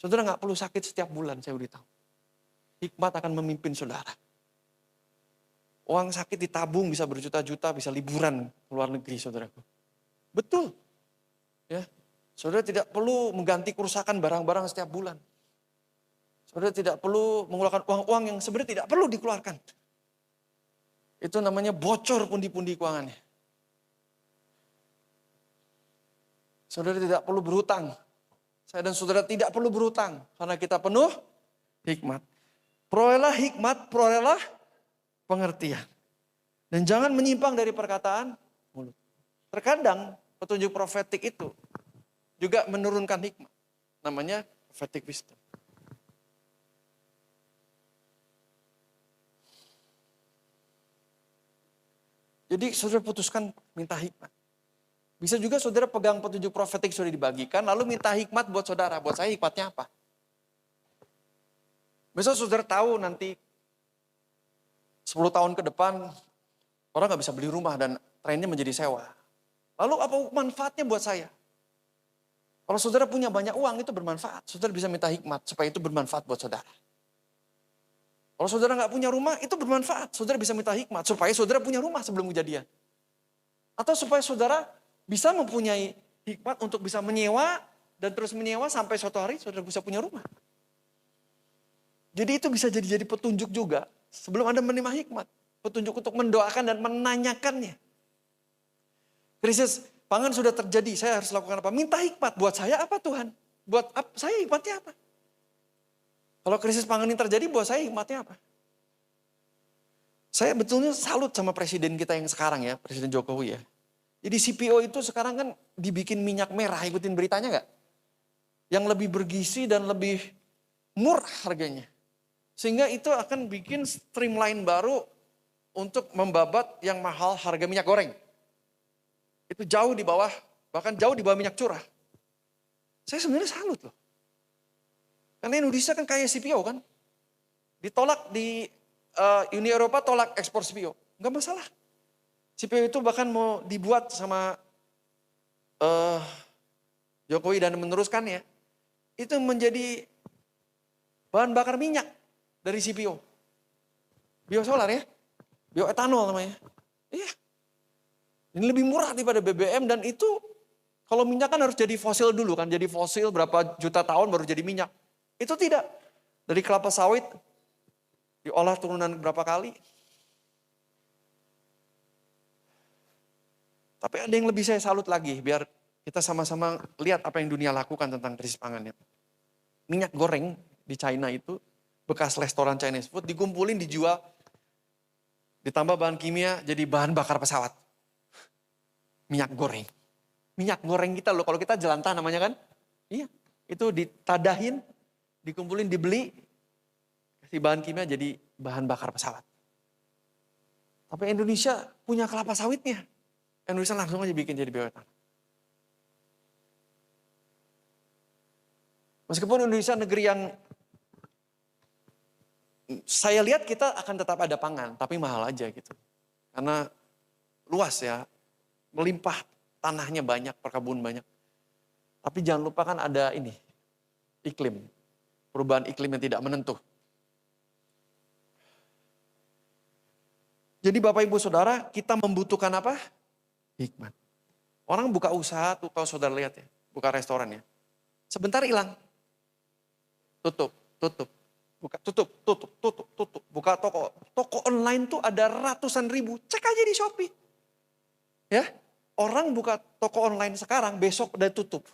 Saudara gak perlu sakit setiap bulan, saya beritahu. Hikmat akan memimpin saudara. Uang sakit ditabung bisa berjuta-juta, bisa liburan ke luar negeri saudaraku. Betul. Ya. Saudara tidak perlu mengganti kerusakan barang-barang setiap bulan. Saudara tidak perlu mengeluarkan uang-uang yang sebenarnya tidak perlu dikeluarkan. Itu namanya bocor pundi-pundi keuangannya. Saudara tidak perlu berhutang. Saya dan saudara tidak perlu berhutang. Karena kita penuh hikmat. Perolehlah hikmat, perolehlah pengertian. Dan jangan menyimpang dari perkataan mulut. Terkadang petunjuk profetik itu juga menurunkan hikmat. Namanya prophetic wisdom. Jadi saudara putuskan minta hikmat. Bisa juga saudara pegang petunjuk profetik sudah dibagikan, lalu minta hikmat buat saudara. Buat saya hikmatnya apa? Besok saudara tahu nanti 10 tahun ke depan orang gak bisa beli rumah dan trennya menjadi sewa. Lalu apa manfaatnya buat saya? Kalau saudara punya banyak uang itu bermanfaat. Saudara bisa minta hikmat supaya itu bermanfaat buat saudara. Kalau saudara gak punya rumah itu bermanfaat. Saudara bisa minta hikmat supaya saudara punya rumah sebelum kejadian. Atau supaya saudara bisa mempunyai hikmat untuk bisa menyewa dan terus menyewa sampai suatu hari saudara bisa punya rumah. Jadi itu bisa jadi petunjuk juga sebelum Anda menerima hikmat. Petunjuk untuk mendoakan dan menanyakannya. Krisis pangan sudah terjadi, saya harus lakukan apa? Minta hikmat, buat saya apa Tuhan? Buat saya hikmatnya apa? Kalau krisis pangan ini terjadi, buat saya hikmatnya apa? Saya betulnya salut sama presiden kita yang sekarang ya, Presiden Jokowi ya. Jadi CPO itu sekarang kan dibikin minyak merah, ikutin beritanya gak? Yang lebih bergizi dan lebih murah harganya. Sehingga itu akan bikin streamline baru untuk membabat yang mahal harga minyak goreng. Itu jauh di bawah, bahkan jauh di bawah minyak curah. Saya sebenarnya salut loh. Karena Indonesia kan kaya CPO kan. Ditolak di Uni Eropa, tolak ekspor CPO. Enggak masalah. CPO itu bahkan mau dibuat sama Jokowi dan meneruskannya. Itu menjadi bahan bakar minyak dari CPO. Biosolar ya. Bioetanol namanya. Iya. Ini lebih murah daripada BBM dan itu kalau minyak kan harus jadi fosil dulu kan. Jadi fosil berapa juta tahun baru jadi minyak. Itu tidak. Dari kelapa sawit diolah turunan berapa kali. Tapi ada yang lebih saya salut lagi biar kita sama-sama lihat apa yang dunia lakukan tentang krisis pangannya. Minyak goreng di China itu bekas restoran Chinese food dikumpulin dijual Ditambah bahan kimia jadi bahan bakar pesawat. Minyak goreng. Minyak goreng kita loh, kalau kita jelantah namanya kan. Iya, itu ditadahin, dikumpulin, dibeli. Kasih bahan kimia jadi bahan bakar pesawat. Tapi Indonesia punya kelapa sawitnya. Indonesia langsung aja bikin jadi bioetanol. Meskipun Indonesia negeri yang saya lihat kita akan tetap ada pangan, tapi mahal aja gitu. Karena luas ya, melimpah, tanahnya banyak, perkebunan banyak. Tapi jangan lupa kan ada ini, iklim. Perubahan iklim yang tidak menentu. Jadi Bapak Ibu Saudara, kita membutuhkan apa? Hikmat. Orang buka usaha tuh kalau saudara lihat ya, buka restoran ya. Sebentar hilang. Tutup. Buka, tutup. Buka toko. Toko online tuh ada ratusan ribu. Cek aja di Shopee. Ya, orang buka toko online sekarang, besok udah tutup.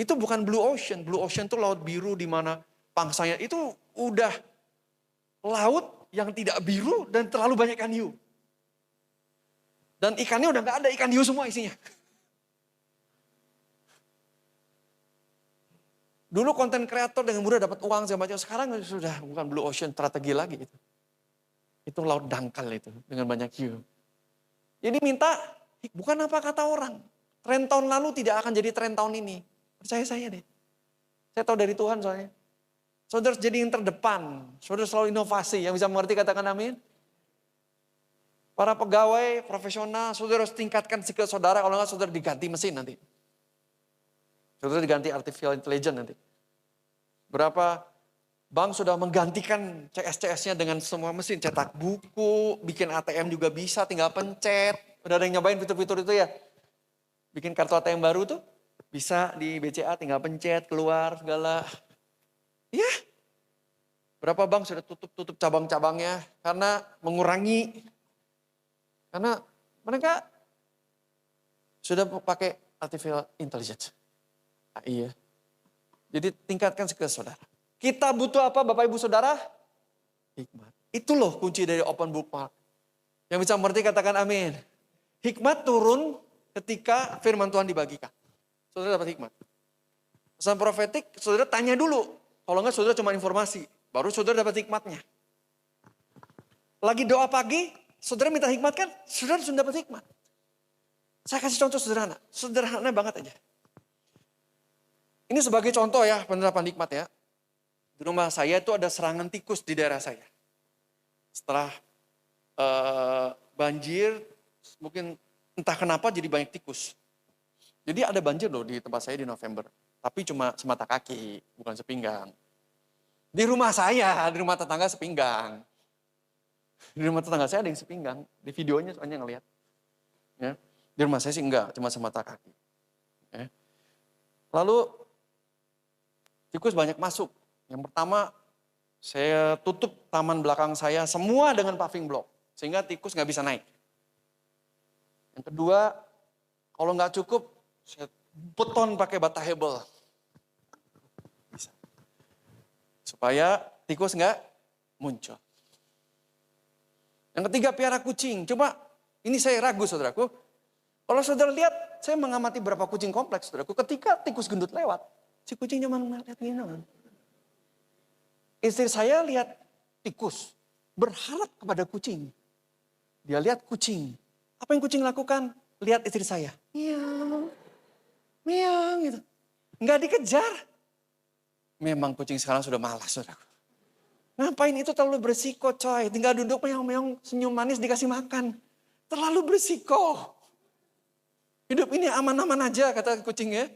Itu bukan blue ocean. Blue ocean tuh laut biru di mana pangsanya itu udah laut yang tidak biru dan terlalu banyak ikan hiu. Dan ikannya udah gak ada, ikan hiu semua isinya. Dulu konten kreator dengan mudah dapat uang segala macam. Sekarang sudah bukan blue ocean strategi lagi itu. Itu laut dangkal itu dengan banyak hiu. Jadi minta, bukan apa kata orang. Tren tahun lalu tidak akan jadi tren tahun ini. Percaya saya deh. Saya tahu dari Tuhan soalnya. Saudara jadi yang terdepan. Saudara selalu inovasi. Yang bisa mengerti katakan amin. Para pegawai profesional, saudara harus tingkatkan skill saudara. Kalau enggak saudara diganti mesin nanti. Saudara diganti artificial intelligence nanti. Berapa bank sudah menggantikan CS-CS-nya dengan semua mesin. Cetak buku, bikin ATM juga bisa, tinggal pencet. Udah ada yang nyobain fitur-fitur itu ya. Bikin kartu ATM baru tuh. Bisa di BCA tinggal pencet, keluar segala. Ya. Berapa bank sudah tutup cabang-cabangnya. Karena mengurangi. Karena mereka sudah pakai artificial intelligence. Iya. Jadi tingkatkan skill saudara. Kita butuh apa Bapak Ibu Saudara? Hikmat. Itu loh kunci dari open book mark. Yang bisa mengerti katakan amin. Hikmat turun ketika firman Tuhan dibagikan. Saudara dapat hikmat. Pesan profetik, saudara tanya dulu. Kalau enggak saudara cuma informasi. Baru saudara dapat hikmatnya. Lagi doa pagi, saudara minta hikmat kan? Saudara sudah dapat hikmat. Saya kasih contoh sederhana. Sederhana banget aja. Ini sebagai contoh ya penerapan hikmat ya. Di rumah saya itu ada serangan tikus di daerah saya. Setelah banjir, mungkin entah kenapa jadi banyak tikus. Jadi ada banjir loh di tempat saya di November. Tapi cuma semata kaki, bukan sepinggang. Di rumah saya, di rumah tetangga sepinggang. Di rumah tetangga saya ada yang sepinggang. Di videonya soalnya ngelihat. Ya. Di rumah saya sih enggak, cuma semata kaki. Ya. Lalu tikus banyak masuk. Yang pertama, saya tutup taman belakang saya semua dengan paving block. Sehingga tikus nggak bisa naik. Yang kedua, kalau nggak cukup, saya beton pakai bata hebel. Bisa. Supaya tikus nggak muncul. Yang ketiga, piara kucing. Cuma ini saya ragu saudaraku. Kalau saudara lihat, saya mengamati berapa kucing kompleks saudaraku. Ketika tikus gendut lewat, si kucing cuma ngeliat gini. Istri saya lihat tikus, berharap kepada kucing. Dia lihat kucing. Apa yang kucing lakukan? Lihat istri saya. Miau, miau gitu. Nggak dikejar. Memang kucing sekarang sudah malas, saudaraku. Ngapain itu terlalu berisiko coy. Tinggal duduk meong-meong senyum manis dikasih makan. Terlalu berisiko. Hidup ini aman-aman aja kata kucingnya.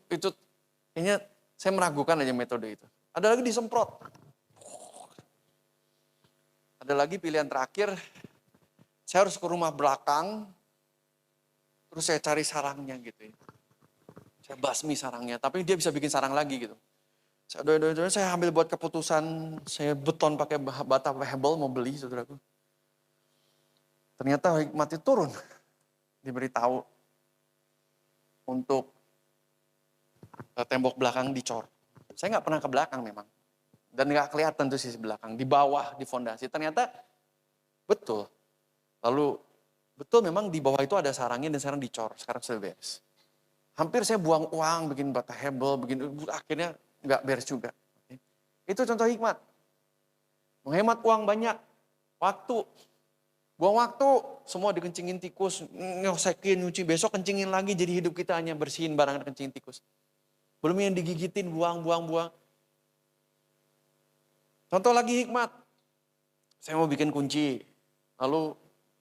Itu kayaknya saya meragukan aja metode itu. Ada lagi disemprot. Ada lagi pilihan terakhir. Saya harus ke rumah belakang. Terus saya cari sarangnya gitu ya. Saya basmi sarangnya. Tapi dia bisa bikin sarang lagi gitu. Saya ambil buat keputusan. Saya beton pakai bata hebel mau beli saudaraku. Ternyata hikmat itu turun. Diberitahu untuk tembok belakang dicor. Saya nggak pernah ke belakang memang. Dan nggak kelihatan tuh sisi belakang, di bawah, di fondasi. Ternyata betul. Lalu betul memang di bawah itu ada sarangnya dan sekarang dicor, sekarang sudah beres. Hampir saya buang uang, bikin bata hebel, akhirnya nggak beres juga. Itu contoh hikmat. Menghemat uang banyak, waktu. Buang waktu, semua dikencingin tikus, nyosekin, nyuci, besok kencingin lagi, jadi hidup kita hanya bersihin barang kencingin tikus. Belum yang digigitin, buang. Contoh lagi hikmat. Saya mau bikin kunci. Lalu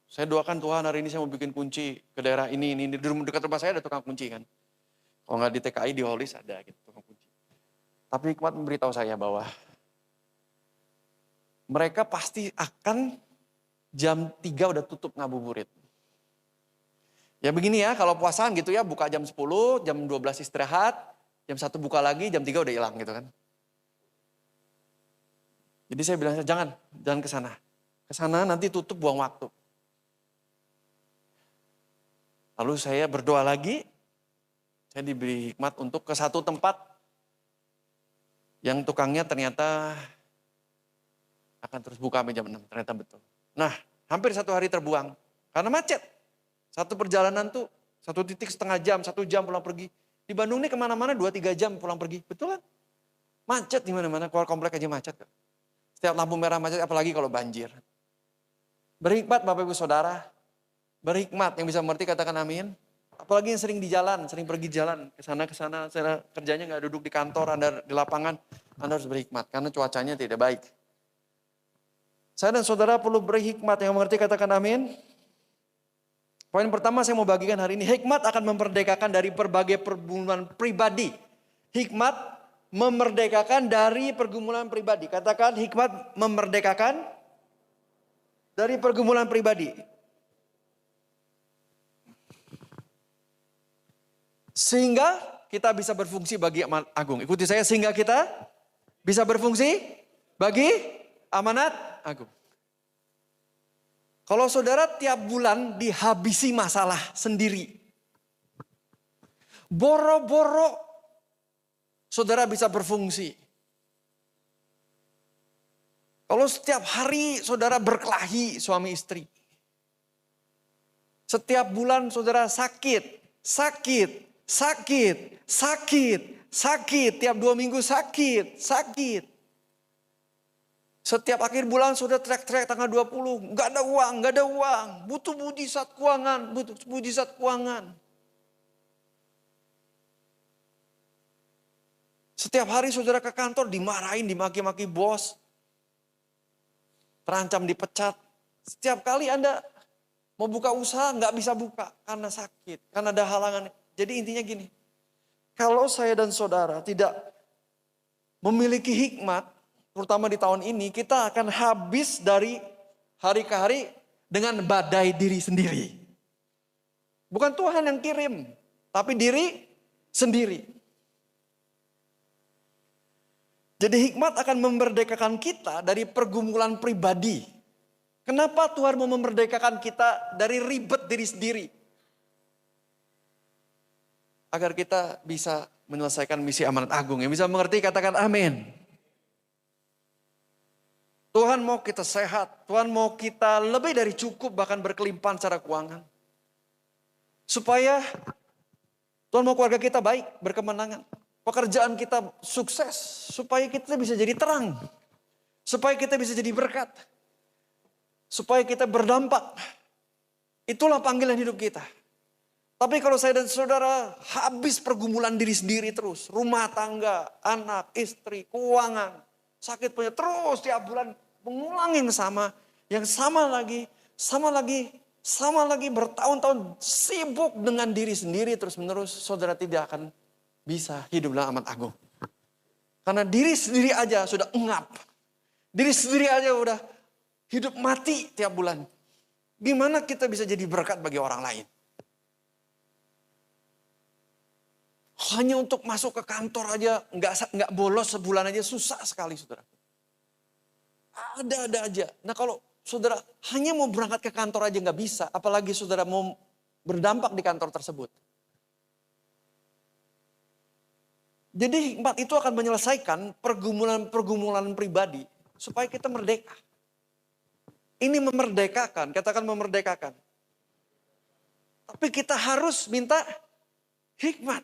saya doakan Tuhan hari ini saya mau bikin kunci ke daerah ini. Di dekat rumah saya ada tukang kunci kan. Kalau nggak di TKI, di Holis ada gitu tukang kunci. Tapi hikmat memberitahu saya bahwa mereka pasti akan jam 3 udah tutup ngabuburit. Ya begini ya, kalau puasaan gitu ya, buka jam 10, jam 12 istirahat, jam 1 buka lagi, jam 3 udah hilang gitu kan. Jadi saya bilang, jangan ke sana. Ke sana nanti tutup, buang waktu. Lalu saya berdoa lagi, saya diberi hikmat untuk ke satu tempat yang tukangnya ternyata akan terus buka sampai jam 6, ternyata betul. Nah, hampir 1 hari terbuang karena macet. Satu perjalanan tuh 1,5 jam, 1 jam pulang pergi. Di Bandung nih kemana-mana 2-3 jam pulang pergi, betul kan? Macet di mana-mana, keluar komplek aja macet kan. Setiap lampu merah macet, apalagi kalau banjir. Berhikmat Bapak Ibu Saudara, berhikmat yang bisa mengerti katakan amin. Apalagi yang sering di jalan, sering pergi jalan ke sana, saya kerjanya nggak duduk di kantor, Anda di lapangan, Anda harus berhikmat karena cuacanya tidak baik. Saya dan saudara perlu berhikmat yang mengerti katakan amin. Poin pertama saya mau bagikan hari ini, hikmat akan memerdekakan dari berbagai pergumulan pribadi. Hikmat memerdekakan dari pergumulan pribadi. Katakan hikmat memerdekakan dari pergumulan pribadi. Sehingga kita bisa berfungsi bagi amanat agung. Ikuti saya, sehingga kita bisa berfungsi bagi amanat agung. Kalau saudara tiap bulan dihabisi masalah sendiri, boro-boro saudara bisa berfungsi. Kalau setiap hari saudara berkelahi suami istri. Setiap bulan saudara sakit. Tiap 2 minggu sakit. Setiap akhir bulan saudara teriak-teriak tanggal 20. Gak ada uang. Butuh mujizat keuangan. Setiap hari saudara ke kantor dimarahin, dimaki-maki bos. Terancam dipecat. Setiap kali Anda mau buka usaha nggak bisa buka karena sakit. Karena ada halangan. Jadi intinya gini. Kalau saya dan saudara tidak memiliki hikmat, terutama di tahun ini, kita akan habis dari hari ke hari dengan badai diri sendiri. Bukan Tuhan yang kirim, tapi diri sendiri. Jadi hikmat akan memerdekakan kita dari pergumulan pribadi. Kenapa Tuhan mau memerdekakan kita dari ribet diri sendiri? Agar kita bisa menyelesaikan misi amanat agung. Yang bisa mengerti katakan amin. Tuhan mau kita sehat. Tuhan mau kita lebih dari cukup, bahkan berkelimpahan secara keuangan. Supaya Tuhan mau keluarga kita baik, berkemenangan. Pekerjaan kita sukses, supaya kita bisa jadi terang. Supaya kita bisa jadi berkat. Supaya kita berdampak. Itulah panggilan hidup kita. Tapi kalau saya dan saudara habis pergumulan diri sendiri terus. Rumah tangga, anak, istri, keuangan. Sakit punya terus tiap bulan mengulang yang sama. Yang sama lagi bertahun-tahun sibuk dengan diri sendiri terus menerus. Saudara tidak akan bisa hidup dalam amanat agung. Karena diri sendiri aja sudah engap. Diri sendiri aja udah hidup mati tiap bulan. Gimana kita bisa jadi berkat bagi orang lain? Hanya untuk masuk ke kantor aja nggak bolos sebulan aja susah sekali saudara. Ada aja. Nah kalau saudara hanya mau berangkat ke kantor aja nggak bisa. Apalagi saudara mau berdampak di kantor tersebut. Jadi hikmat itu akan menyelesaikan pergumulan-pergumulan pribadi supaya kita merdeka. Ini memerdekakan, katakan memerdekakan. Tapi kita harus minta hikmat.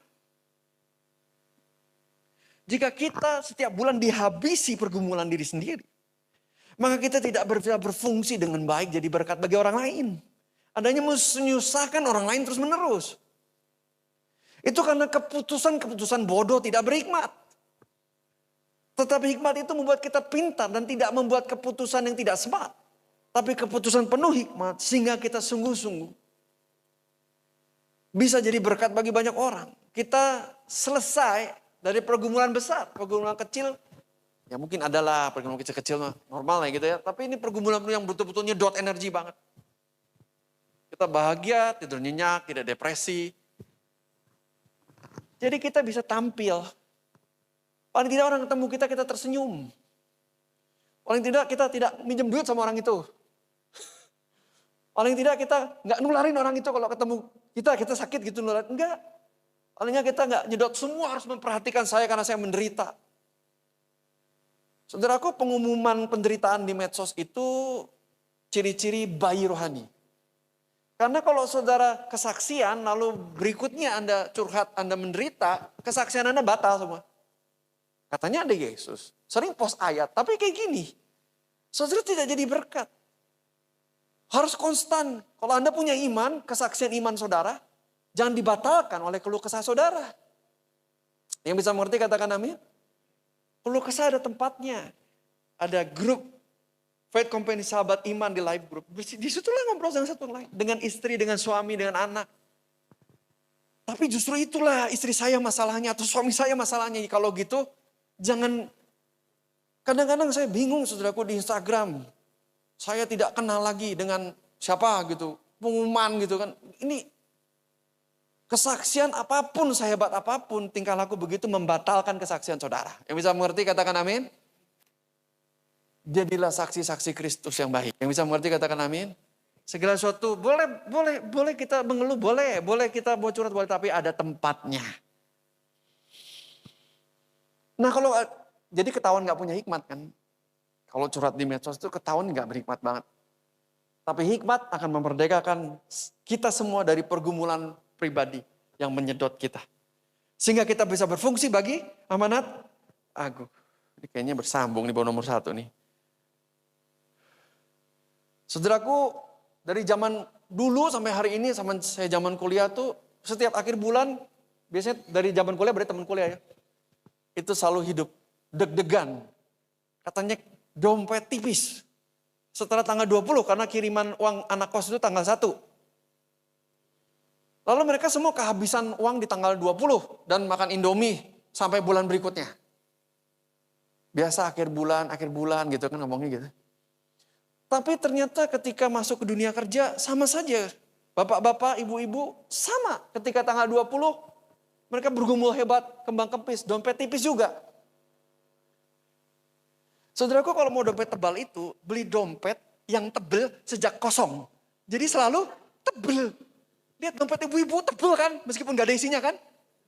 Jika kita setiap bulan dihabisi pergumulan diri sendiri, maka kita tidak bisa berfungsi dengan baik jadi berkat bagi orang lain. Adanya menyusahkan orang lain terus menerus. Itu karena keputusan-keputusan bodoh tidak berhikmat. Tetapi hikmat itu membuat kita pintar dan tidak membuat keputusan yang tidak smart. Tapi keputusan penuh hikmat sehingga kita sungguh-sungguh bisa jadi berkat bagi banyak orang. Kita selesai dari pergumulan besar, pergumulan kecil. Ya mungkin adalah pergumulan kecil-kecil normal lah gitu ya. Tapi ini pergumulan yang betul-betul nyedot energi banget. Kita bahagia, tidur nyenyak, tidak depresi. Jadi kita bisa tampil. Paling tidak orang ketemu kita, kita tersenyum. Paling tidak kita tidak minjem duit sama orang itu. Paling tidak kita nggak nularin orang itu kalau ketemu kita sakit gitu nularin. Enggak. Palingnya kita nggak nyedot semua harus memperhatikan saya karena saya menderita. Saudaraku, pengumuman penderitaan di medsos itu ciri-ciri bayi rohani. Karena kalau saudara kesaksian, lalu berikutnya Anda curhat, Anda menderita, kesaksian Anda batal semua. Katanya ada Yesus, sering post ayat, tapi kayak gini. Saudara tidak jadi berkat. Harus konstan. Kalau Anda punya iman, kesaksian iman saudara, jangan dibatalkan oleh keluh kesah saudara. Yang bisa mengerti katakan amin. Keluh kesah ada tempatnya. Ada grup Faith Company sahabat iman di live group. Di situlah ngobrol dengan satu lain. Dengan istri, dengan suami, dengan anak. Tapi justru itulah istri saya masalahnya atau suami saya masalahnya. Kalau gitu jangan. Kadang-kadang saya bingung saudaraku di Instagram. Saya tidak kenal lagi dengan siapa gitu. Pengumuman gitu kan. Ini kesaksian apapun, sehebat apapun. Tingkah laku begitu membatalkan kesaksian saudara. Yang bisa mengerti katakan amin. Jadilah saksi-saksi Kristus yang baik. Yang bisa mengerti katakan amin. Segala sesuatu boleh kita mengeluh, boleh kita mau curhat, boleh, tapi ada tempatnya. Nah kalau jadi ketahuan nggak punya hikmat kan? Kalau curhat di medsos itu ketahuan nggak berhikmat banget. Tapi hikmat akan memerdekakan kita semua dari pergumulan pribadi yang menyedot kita. Sehingga kita bisa berfungsi bagi amanat agung. Ini kayaknya bersambung nih bawah nomor 1 nih. Saudaraku, dari zaman dulu sampai hari ini, sama saya zaman kuliah tuh, setiap akhir bulan, biasanya dari zaman kuliah, berarti teman kuliah ya, itu selalu hidup deg-degan. Katanya dompet tipis. Setelah tanggal 20, karena kiriman uang anak kos itu tanggal 1. Lalu mereka semua kehabisan uang di tanggal 20 dan makan Indomie sampai bulan berikutnya. Biasa akhir bulan gitu kan ngomongnya gitu. Tapi ternyata ketika masuk ke dunia kerja sama saja. Bapak-bapak, ibu-ibu sama. Ketika tanggal 20 mereka bergumul hebat, kembang kempis, dompet tipis juga. Saudaraku kalau mau dompet tebal itu beli dompet yang tebel sejak kosong. Jadi selalu tebel. Lihat dompet ibu-ibu tebel kan, meskipun gak ada isinya kan.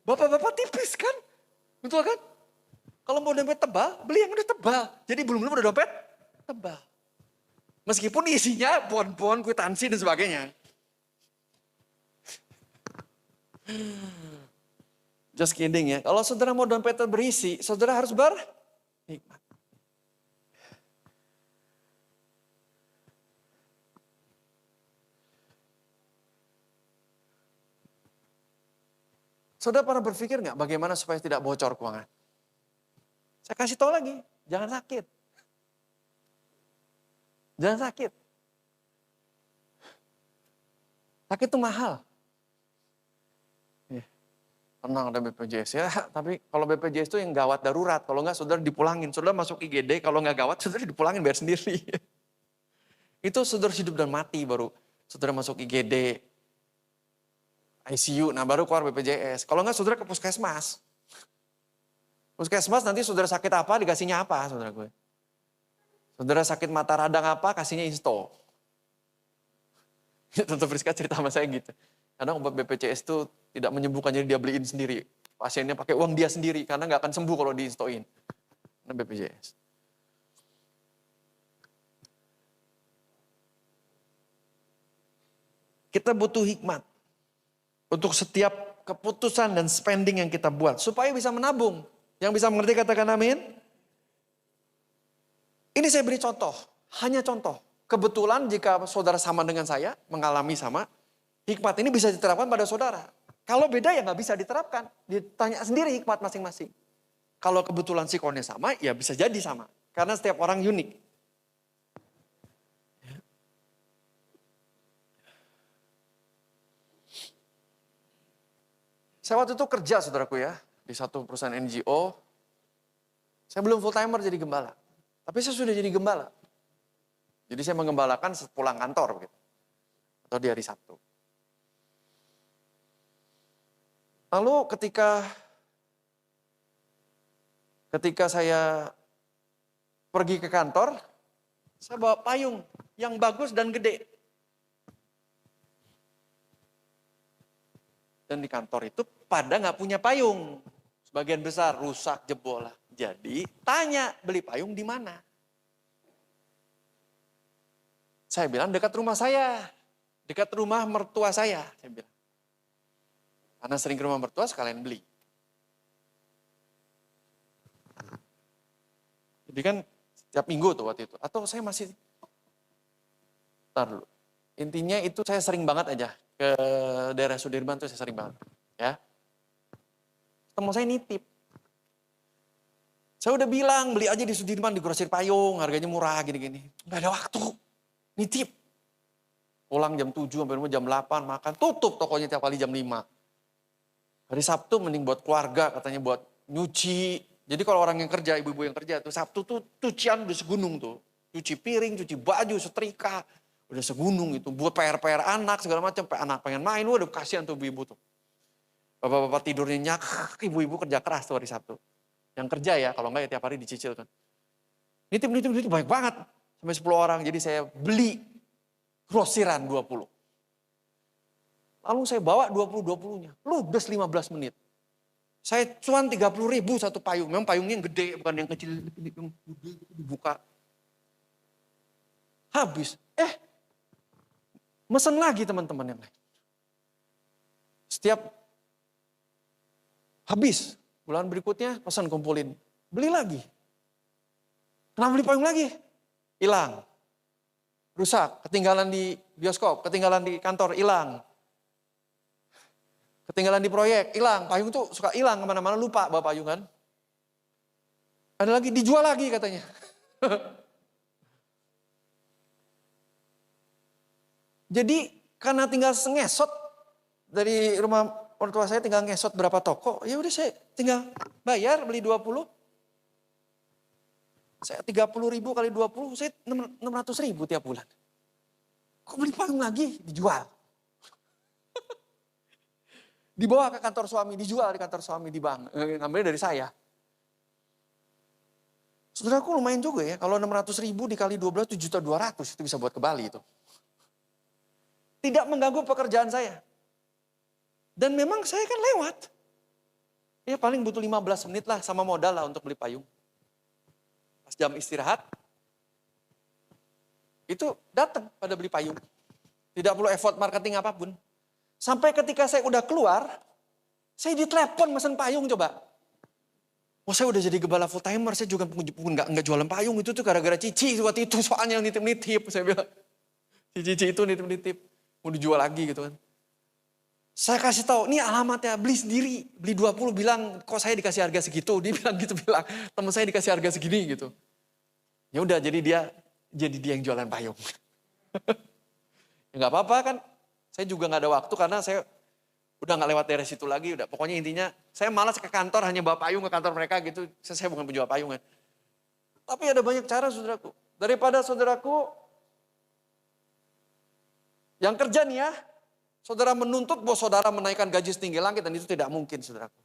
Bapak-bapak tipis kan, betul kan? Kalau mau dompet tebal, beli yang udah tebal. Jadi belum udah dompet tebal. Meskipun isinya bon-bon, kwitansi dan sebagainya. Just kidding ya. Kalau saudara mau dompetnya berisi, saudara harus berhikmat. Saudara pernah berpikir nggak bagaimana supaya tidak bocor keuangan? Saya kasih tahu lagi, jangan sakit. Jangan sakit. Sakit itu mahal. Tenang ada BPJS ya, tapi kalau BPJS itu yang gawat darurat. Kalau enggak saudara dipulangin. Saudara masuk IGD, kalau enggak gawat saudara dipulangin bayar sendiri. Itu saudara hidup dan mati baru saudara masuk IGD, ICU, nah baru keluar BPJS. Kalau enggak saudara ke puskesmas. Puskesmas nanti saudara sakit apa dikasihnya apa saudara gue. Saudara sakit mata radang apa, kasihnya Insto. Tante Friska cerita sama saya gitu. Kadang obat BPJS itu tidak menyembuhkan, jadi dia beliin sendiri. Pasiennya pakai uang dia sendiri karena nggak akan sembuh kalau diinstoin. Karena BPJS. Kita butuh hikmat untuk setiap keputusan dan spending yang kita buat supaya bisa menabung. Yang bisa mengerti katakan amin. Ini saya beri contoh, hanya contoh. Kebetulan jika saudara sama dengan saya, mengalami sama, hikmat ini bisa diterapkan pada saudara. Kalau beda ya nggak bisa diterapkan. Ditanya sendiri hikmat masing-masing. Kalau kebetulan sikonnya sama, ya bisa jadi sama. Karena setiap orang unik. Saya waktu itu kerja saudaraku ya, di satu perusahaan NGO. Saya belum full timer jadi gembala. Tapi saya sudah jadi gembala. Jadi saya menggembalakan sepulang kantor begitu. Atau di hari Sabtu. Lalu ketika saya pergi ke kantor, saya bawa payung yang bagus dan gede. Dan di kantor itu pada nggak punya payung. Sebagian besar rusak, jebol lah. Jadi tanya beli payung di mana? Saya bilang dekat rumah saya. Dekat rumah mertua saya bilang. Karena sering ke rumah mertua sekalian beli. Jadi kan setiap minggu tuh waktu itu. Atau saya masih, ntar dulu. Intinya itu saya sering banget aja. Ke daerah Sudirman tuh saya sering banget. Ya. Teman saya nitip. Saya udah bilang beli aja di Sudirman di grosir payung. Harganya murah gini-gini. Gak ada waktu. Nitip. Pulang jam 7 sampai rumah jam 8 makan. Tutup tokonya tiap kali jam 5. Hari Sabtu mending buat keluarga katanya buat nyuci. Jadi kalau orang yang kerja, ibu-ibu yang kerja tuh Sabtu tuh cucian udah segunung tuh. Cuci piring, cuci baju, setrika. Udah segunung itu. Buat PR-PR anak segala macam. Anak pengen main, waduh kasihan tuh ibu-ibu tuh. Bapak-bapak tidurnya nyak, ibu-ibu kerja keras tuh hari Sabtu. Yang kerja ya, kalau enggak ya tiap hari dicicil kan. Nitip banyak banget. Sampai 10 orang. Jadi saya beli grosiran 20. Lalu saya bawa 20-20-nya. Ludes 15 menit. Saya cuan 30.000 satu payung. Memang payungnya yang gede, bukan yang kecil. Yang gede, dibuka. Habis. Mesen lagi teman-teman yang lain. Setiap habis. Bulan berikutnya pesan kumpulin. Beli lagi. Kenapa beli payung lagi? Hilang. Rusak. Ketinggalan di bioskop. Ketinggalan di kantor. Hilang. Ketinggalan di proyek, hilang. Payung tuh suka hilang kemana-mana, lupa bawa payung kan. Ada lagi, dijual lagi katanya. Jadi karena tinggal ngesot dari rumah orang tua saya tinggal ngesot berapa toko, ya udah saya tinggal bayar beli 20. Saya 30.000 kali 20, saya 600.000 tiap bulan. Kok beli payung lagi? Dijual. Dibawa ke kantor suami, dijual di kantor suami di bank. Ngambilnya dari saya. Saudaraku lumayan juga ya, kalau 600.000 dikali 12 7.200.000 itu bisa buat ke Bali itu. Tidak mengganggu pekerjaan saya. Dan memang saya kan lewat. Ya paling butuh 15 menit lah sama modal lah untuk beli payung. Pas jam istirahat, itu datang pada beli payung. Tidak perlu effort marketing apapun. Sampai ketika saya udah keluar, saya ditelepon mesen payung coba. Oh saya udah jadi gembala full timer, saya juga nggak jualan payung itu tuh gara-gara Cici waktu itu soalnya yang nitip-nitip. Saya bilang, si Cici itu nitip-nitip, mau dijual lagi gitu kan. Saya kasih tahu, ini alamatnya, beli sendiri. Beli 20 bilang, kok saya dikasih harga segitu? Dia bilang gitu, teman saya dikasih harga segini gitu. Ya udah jadi dia yang jualan payung. Ya nggak apa-apa kan. Saya juga nggak ada waktu karena saya udah nggak lewat daerah situ lagi. Udah pokoknya intinya saya malas ke kantor hanya bawa payung ke kantor mereka gitu. Saya bukan penjual payung kan. Tapi ada banyak cara saudaraku. Daripada saudaraku yang kerja nih ya, saudara menuntut bahwa saudara menaikkan gaji setinggi langit dan itu tidak mungkin saudaraku.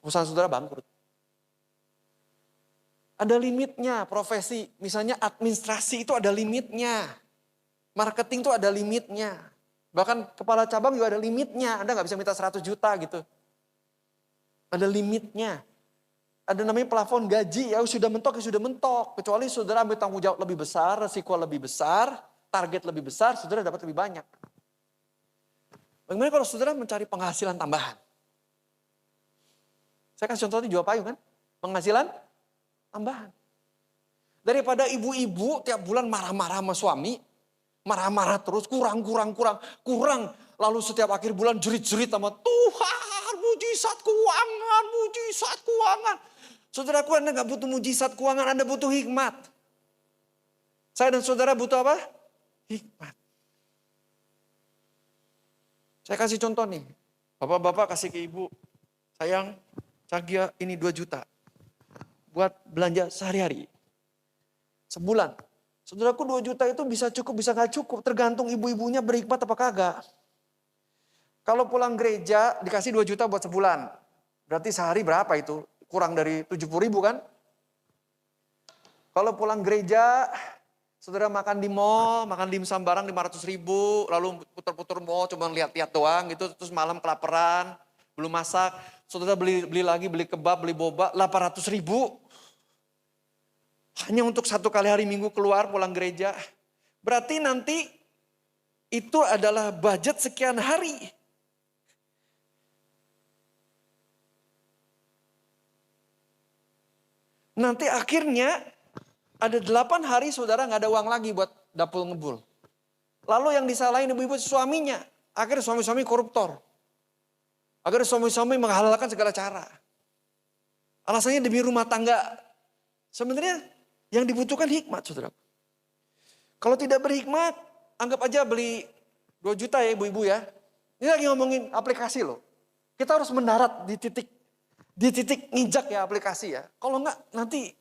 Perusahaan saudara bangkrut. Ada limitnya profesi, misalnya administrasi itu ada limitnya. Marketing itu ada limitnya. Bahkan kepala cabang juga ada limitnya. Anda nggak bisa minta 100 juta gitu. Ada limitnya. Ada namanya plafon gaji, ya sudah mentok, ya sudah mentok. Kecuali saudara ambil tanggung jawab lebih besar, resiko lebih besar, target lebih besar, saudara dapat lebih banyak. Bagaimana kalau saudara mencari penghasilan tambahan? Saya kasih contoh di Jual Payung kan, penghasilan tambahan. Daripada ibu-ibu tiap bulan marah-marah sama suami, marah-marah terus, kurang. Lalu setiap akhir bulan jerit-jerit sama Tuhan, mujizat keuangan. Saudaraku, Anda gak butuh mujizat keuangan, Anda butuh hikmat. Saya dan saudara butuh apa? Hikmat. Saya kasih contoh nih, bapak-bapak kasih ke ibu, sayang, Cagia ini 2 juta buat belanja sehari-hari. Sebulan. Saudaraku 2 juta itu bisa cukup, bisa gak cukup. Tergantung ibu-ibunya berhikmat apa kagak. Kalau pulang gereja dikasih 2 juta buat sebulan. Berarti sehari berapa itu? Kurang dari 70 ribu kan? Kalau pulang gereja, saudara makan di mall, makan dimsum barang 500 ribu. Lalu putar-putar mall, cuma lihat-lihat doang gitu. Terus malam kelaparan, belum masak. Saudara beli lagi, beli kebab, beli boba, 800 ribu. Hanya untuk 1 kali hari Minggu keluar pulang gereja. Berarti nanti itu adalah budget sekian hari. Nanti akhirnya ada 8 hari saudara gak ada uang lagi buat dapur ngebul. Lalu yang disalahin ibu-ibu suaminya. Akhirnya suami-suami koruptor. Akhirnya suami-suami menghalalkan segala cara. Alasannya demi rumah tangga. Sebenarnya yang dibutuhkan hikmat, saudara. Kalau tidak berhikmat, anggap aja beli 2 juta ya ibu-ibu ya. Ini lagi ngomongin aplikasi loh. Kita harus mendarat di titik nginjak ya aplikasi ya. Kalau enggak nanti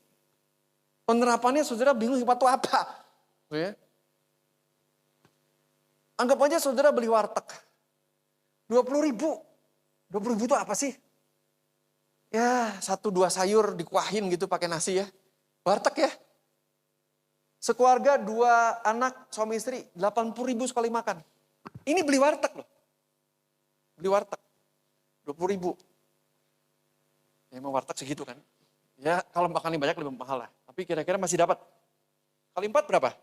penerapannya saudara bingung hikmat itu apa. Ya. Anggap aja saudara beli warteg. 20 ribu. 20 ribu itu apa sih? Ya 1-2 sayur dikuahin gitu pakai nasi ya. Warteg ya. Sekeluarga 2 anak suami istri 80 ribu sekali makan. Ini beli warteg loh. Beli warteg 20 ribu. Ya emang warteg segitu kan. Ya kalau makannya banyak lebih mahal lah. Tapi kira-kira masih dapat. Kali 4 berapa?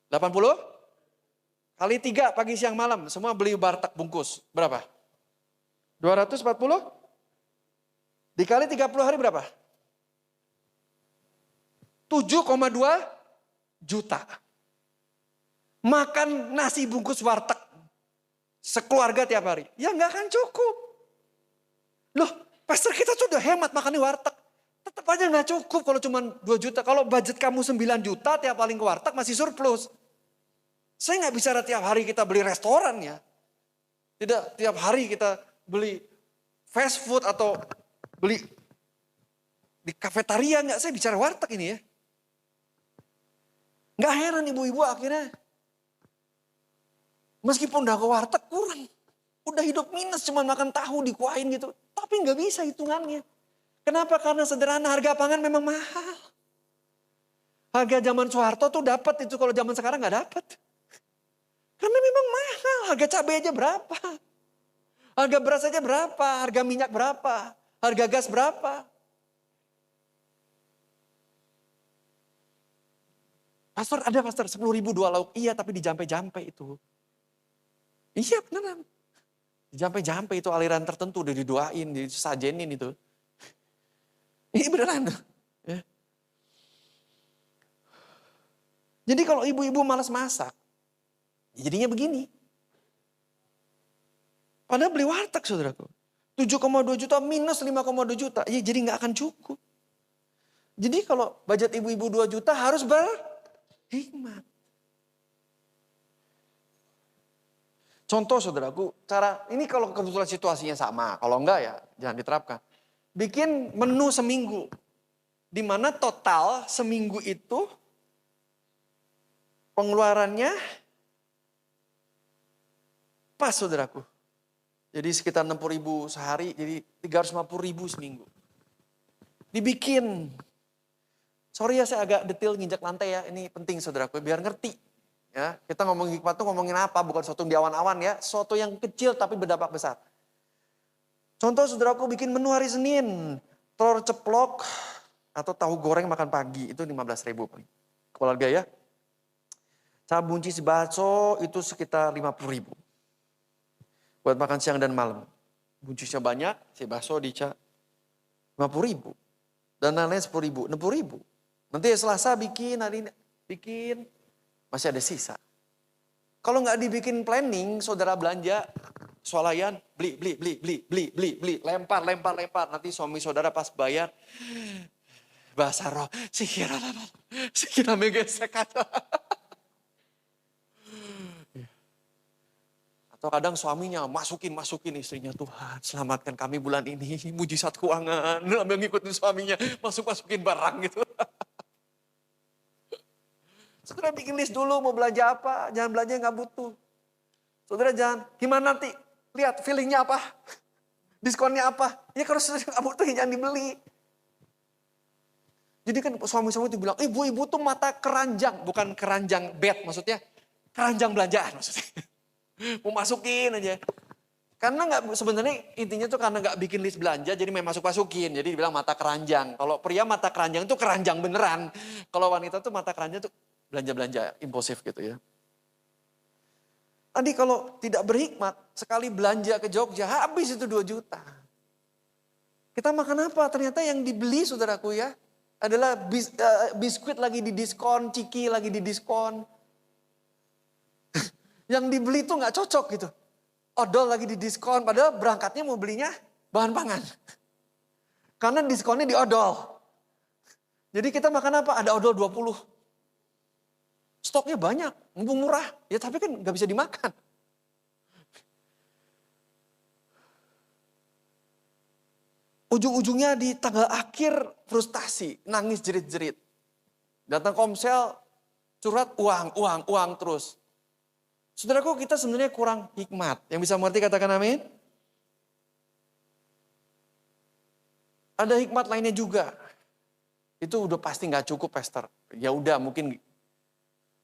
80? Kali 3 pagi siang malam. Semua beli warteg bungkus. Berapa? 240? Dikali 30 hari berapa? 7,2 juta. Makan nasi bungkus warteg. Sekeluarga tiap hari. Ya nggak akan cukup. Loh, pastor kita sudah hemat makan di warteg. Tetap aja nggak cukup kalau cuma 2 juta. Kalau budget kamu 9 juta tiap paling ke warteg masih surplus. Saya nggak bicara tiap hari kita beli restoran ya. Tidak tiap hari kita beli fast food atau beli di kafetaria. Nggak, saya bicara warteg ini ya. Nggak heran ibu-ibu akhirnya. Meskipun udah ke warteg kurang. Udah hidup minus cuma makan tahu dikuahin gitu. Tapi nggak bisa hitungannya. Kenapa? Karena sederhana harga pangan memang mahal. Harga zaman Soeharto tuh dapat itu, kalau zaman sekarang nggak dapat. Karena memang mahal. Harga cabai aja berapa? Harga beras aja berapa? Harga minyak berapa? Harga gas berapa? Pastor 10 ribu 2 lauk. Iya tapi dijampe-jampe itu. Iya beneran. Dijampe-jampe itu aliran tertentu udah didoain, disajenin itu. Ini beneran. Ya. Jadi kalau ibu-ibu malas masak, jadinya begini. Padahal beli warteg saudaraku. 7,2 juta minus 5,2 juta. Ya jadi gak akan cukup. Jadi kalau budget ibu-ibu 2 juta harus berhikmat. Contoh saudaraku, cara ini kalau kebetulan situasinya sama. Kalau enggak ya jangan diterapkan. Bikin menu seminggu. Di mana total seminggu itu pengeluarannya pas saudaraku. Jadi sekitar 60 ribu sehari, jadi 350 ribu seminggu. Dibikin. Sorry ya saya agak detail nginjak lantai ya, ini penting saudaraku biar ngerti. Ya, kita ngomongin hikmat tuh ngomongin apa, bukan sesuatu yang di awan-awan ya, sesuatu yang kecil tapi berdampak besar. Contoh saudaraku bikin menu hari Senin. Telur ceplok atau tahu goreng makan pagi itu 15.000 paling. Keluarga ya. Cara buncis bakso itu sekitar 50.000. Buat makan siang dan malam. Buncisnya banyak, si bakso dica 50.000. Dan lain-lain 10.000, 60.000. Nanti Selasa bikin, hari ini bikin, masih ada sisa. Kalau nggak dibikin planning, saudara belanja, swalayan, beli, lempar. Nanti suami saudara pas bayar, bahasa roh, sikira megesek. Atau kadang suaminya masukin istrinya, Tuhan selamatkan kami bulan ini, mujizat keuangan, ambil ngikutin suaminya, masukin barang gitu. Saudara bikin list dulu mau belanja apa, jangan belanja yang gak butuh. Saudara jangan, gimana nanti, lihat feelingnya apa, diskonnya apa, ya kalau saudara gak butuh jangan dibeli. Jadi kan suami-suami itu bilang, ibu-ibu tuh mata keranjang, bukan keranjang bed maksudnya, keranjang belanjaan maksudnya. Mau masukin aja. Karena sebenarnya intinya tuh karena nggak bikin list belanja, jadi main masukin. Jadi dibilang mata keranjang. Kalau pria mata keranjang itu keranjang beneran. Kalau wanita tuh mata keranjang tuh belanja-belanja impulsif gitu ya. Tadi kalau tidak berhikmat, sekali belanja ke Jogja habis itu 2 juta. Kita makan apa? Ternyata yang dibeli saudaraku ya, adalah biskuit lagi di diskon, ciki lagi di diskon. Yang dibeli tuh nggak cocok gitu. Odol lagi di diskon, padahal berangkatnya mau belinya bahan pangan. Karena diskonnya di odol. Jadi kita makan apa? Ada odol 20. Stoknya banyak, mumpung murah. Ya tapi kan nggak bisa dimakan. Ujung-ujungnya di tanggal akhir frustasi, nangis jerit-jerit. Datang Komsel, curhat uang terus. Saudaraku, kita sebenarnya kurang hikmat. Yang bisa mengerti katakan amin. Ada hikmat lainnya juga. Itu udah pasti nggak cukup, Pastor. Ya udah, mungkin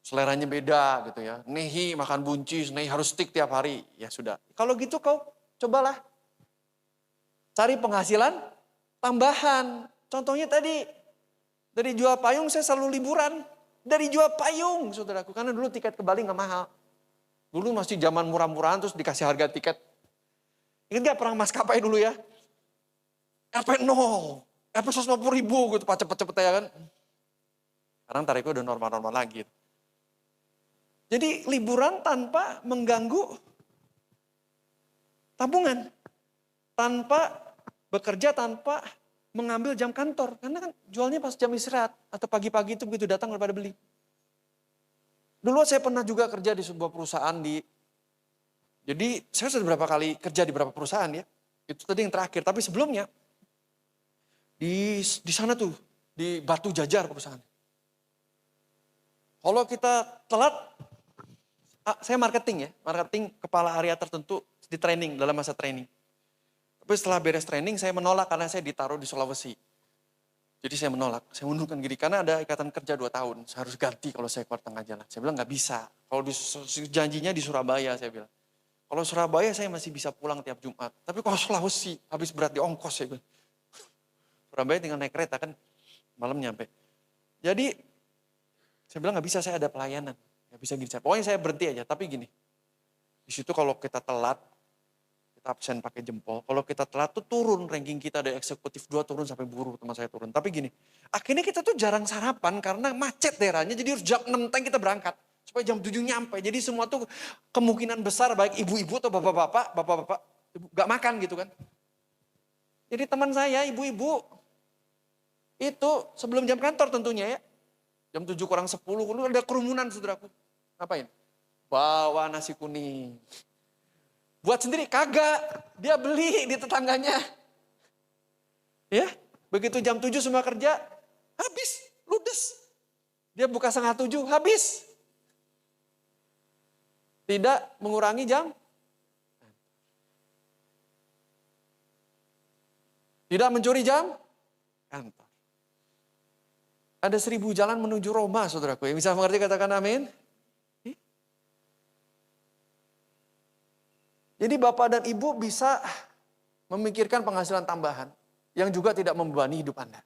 seleranya beda gitu ya. Nehi makan buncis, Nehi harus stick tiap hari. Ya sudah. Kalau gitu kau cobalah cari penghasilan tambahan. Contohnya tadi dari jual payung saya selalu liburan. Dari jual payung, saudaraku. Karena dulu tiket ke Bali nggak mahal. Dulu masih zaman murah-murahan terus dikasih harga tiket. Ingat gak perang maskapai dulu ya? RP 0, RP 150.000 gitu, pak cepet-cepet ya kan. Sekarang tarifnya udah normal-normal lagi. Jadi liburan tanpa mengganggu tabungan. Tanpa bekerja, tanpa mengambil jam kantor. Karena kan jualnya pas jam istirahat. Atau pagi-pagi itu begitu datang udah pada beli. Dulu saya pernah juga kerja di sebuah perusahaan jadi saya sudah beberapa kali kerja di beberapa perusahaan ya. Itu tadi yang terakhir, tapi sebelumnya di sana tuh, di Batu Jajar perusahaan. Kalau kita telat, saya marketing kepala area tertentu di training, dalam masa training. Tapi setelah beres training saya menolak karena saya ditaruh di Sulawesi. Jadi saya menolak, saya mundurkan diri karena ada ikatan kerja 2 tahun. Saya harus ganti kalau saya keluar tengah jalan. Saya bilang nggak bisa. Kalau janjinya di Surabaya saya bilang. Kalau Surabaya saya masih bisa pulang tiap Jumat. Tapi kalau Sulawesi habis berat di ongkos saya bilang. Surabaya tinggal naik kereta kan malam nyampe. Jadi saya bilang nggak bisa, saya ada pelayanan. Nggak bisa gini. Pokoknya saya berhenti aja. Tapi gini, di situ kalau kita telat, kita absen pakai jempol. Kalau kita telat tuh turun ranking kita dari eksekutif 2 turun sampai buruh, teman saya turun. Tapi gini, akhirnya kita tuh jarang sarapan karena macet daerahnya. Jadi harus jam 6 kita berangkat. Supaya jam 7 nyampe. Jadi semua tuh kemungkinan besar baik ibu-ibu atau bapak-bapak gak makan gitu kan. Jadi teman saya ibu-ibu itu sebelum jam kantor tentunya ya. Jam 7 kurang 10 ada kerumunan saudaraku. Ngapain? Bawa nasi kuning. Buat sendiri kagak, dia beli di tetangganya. Ya, begitu jam 7 semua kerja, habis, ludes. Dia buka 6:30, habis. Tidak mengurangi jam. Tidak mencuri jam kantor. Ada 1000 jalan menuju Roma, saudaraku. Yang bisa mengerti katakan amin. Jadi bapak dan ibu bisa memikirkan penghasilan tambahan yang juga tidak membebani hidup Anda.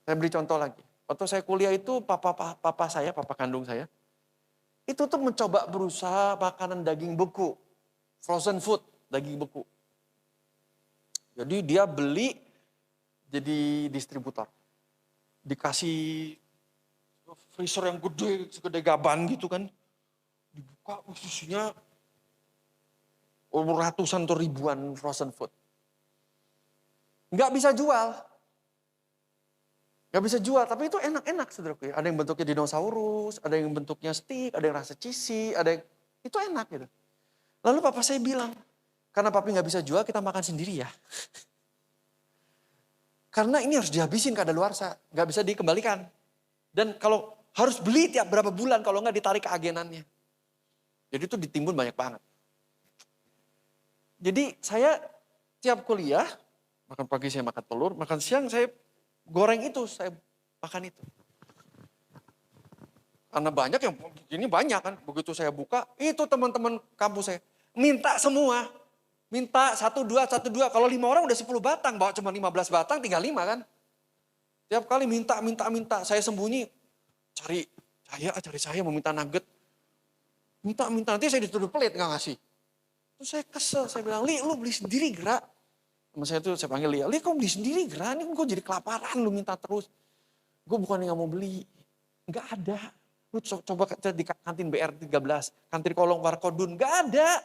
Saya beri contoh lagi. Waktu saya kuliah itu papa kandung saya, itu tuh mencoba berusaha makanan daging beku, frozen food, daging beku. Jadi dia beli jadi distributor. Dikasih freezer yang gede, segede gaban gitu kan. Dibuka isinya ratusan atau ribuan frozen food. Nggak bisa jual. Nggak bisa jual, tapi itu enak-enak saudaraku ya. Ada yang bentuknya dinosaurus, ada yang bentuknya stick, ada yang rasa cheesy, itu enak gitu. Lalu papa saya bilang, karena papi nggak bisa jual, kita makan sendiri ya. Karena ini harus dihabisin kadaluarsa, nggak bisa dikembalikan. Dan kalau harus beli tiap berapa bulan, kalau nggak ditarik ke agenannya. Jadi itu ditimbun banyak banget. Jadi saya tiap kuliah, makan pagi saya makan telur, makan siang saya goreng itu, saya makan itu. Karena banyak yang begini banyak kan, begitu saya buka, itu teman-teman kampus saya minta semua. Minta 1, 2, kalau 5 orang udah 10 batang, bawa cuma 15 batang, tinggal 5 kan. Tiap kali minta, saya sembunyi, cari saya mau minta nugget. Minta, nanti saya dituduh pelit gak ngasih. Terus saya kesel, saya bilang, Li lu beli sendiri gerak. Teman saya tuh saya panggil Li kau beli sendiri gerak, ini gue jadi kelaparan lu minta terus. Gue bukan yang gak mau beli, gak ada. Lu coba di kantin BR 13, kantin Kolong Warkodun, gak ada.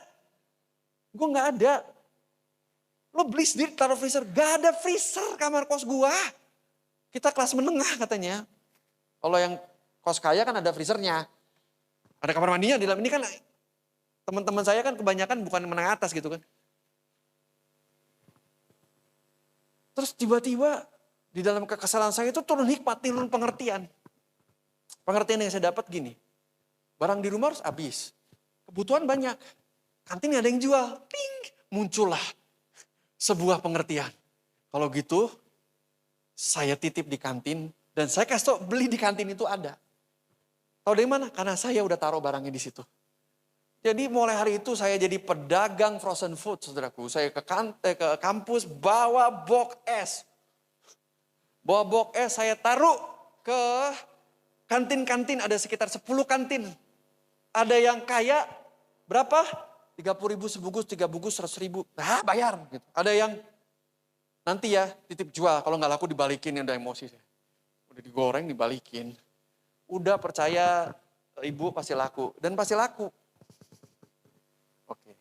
Gue gak ada. Lo beli sendiri taruh freezer. Gak ada freezer kamar kos gua. Kita kelas menengah katanya. Kalau yang kos kaya kan ada freezernya. Ada kamar mandinya di dalam. Ini kan teman-teman saya kan kebanyakan bukan menengah atas gitu kan. Terus tiba-tiba di dalam kekesalan saya itu turun hikmat, turun pengertian. Pengertian yang saya dapat gini. Barang di rumah harus habis. Kebutuhan banyak. Kantin ada yang jual, ting, muncullah sebuah pengertian. Kalau gitu, saya titip di kantin dan saya kasih tau beli di kantin itu ada. Tahu dari mana? Karena saya udah taruh barangnya di situ. Jadi mulai hari itu saya jadi pedagang frozen food, saudaraku. Saya ke kampus bawa box es. Bawa box es saya taruh ke kantin-kantin, ada sekitar 10 kantin. Ada yang kaya berapa? 30.000 sebungkus, 3 bungkus 100.000. Nah bayar. Gitu. Ada yang nanti ya titip jual. Kalau nggak laku dibalikin, yang udah emosi saya. Udah digoreng dibalikin. Udah percaya ibu pasti laku. Dan pasti laku. Oke.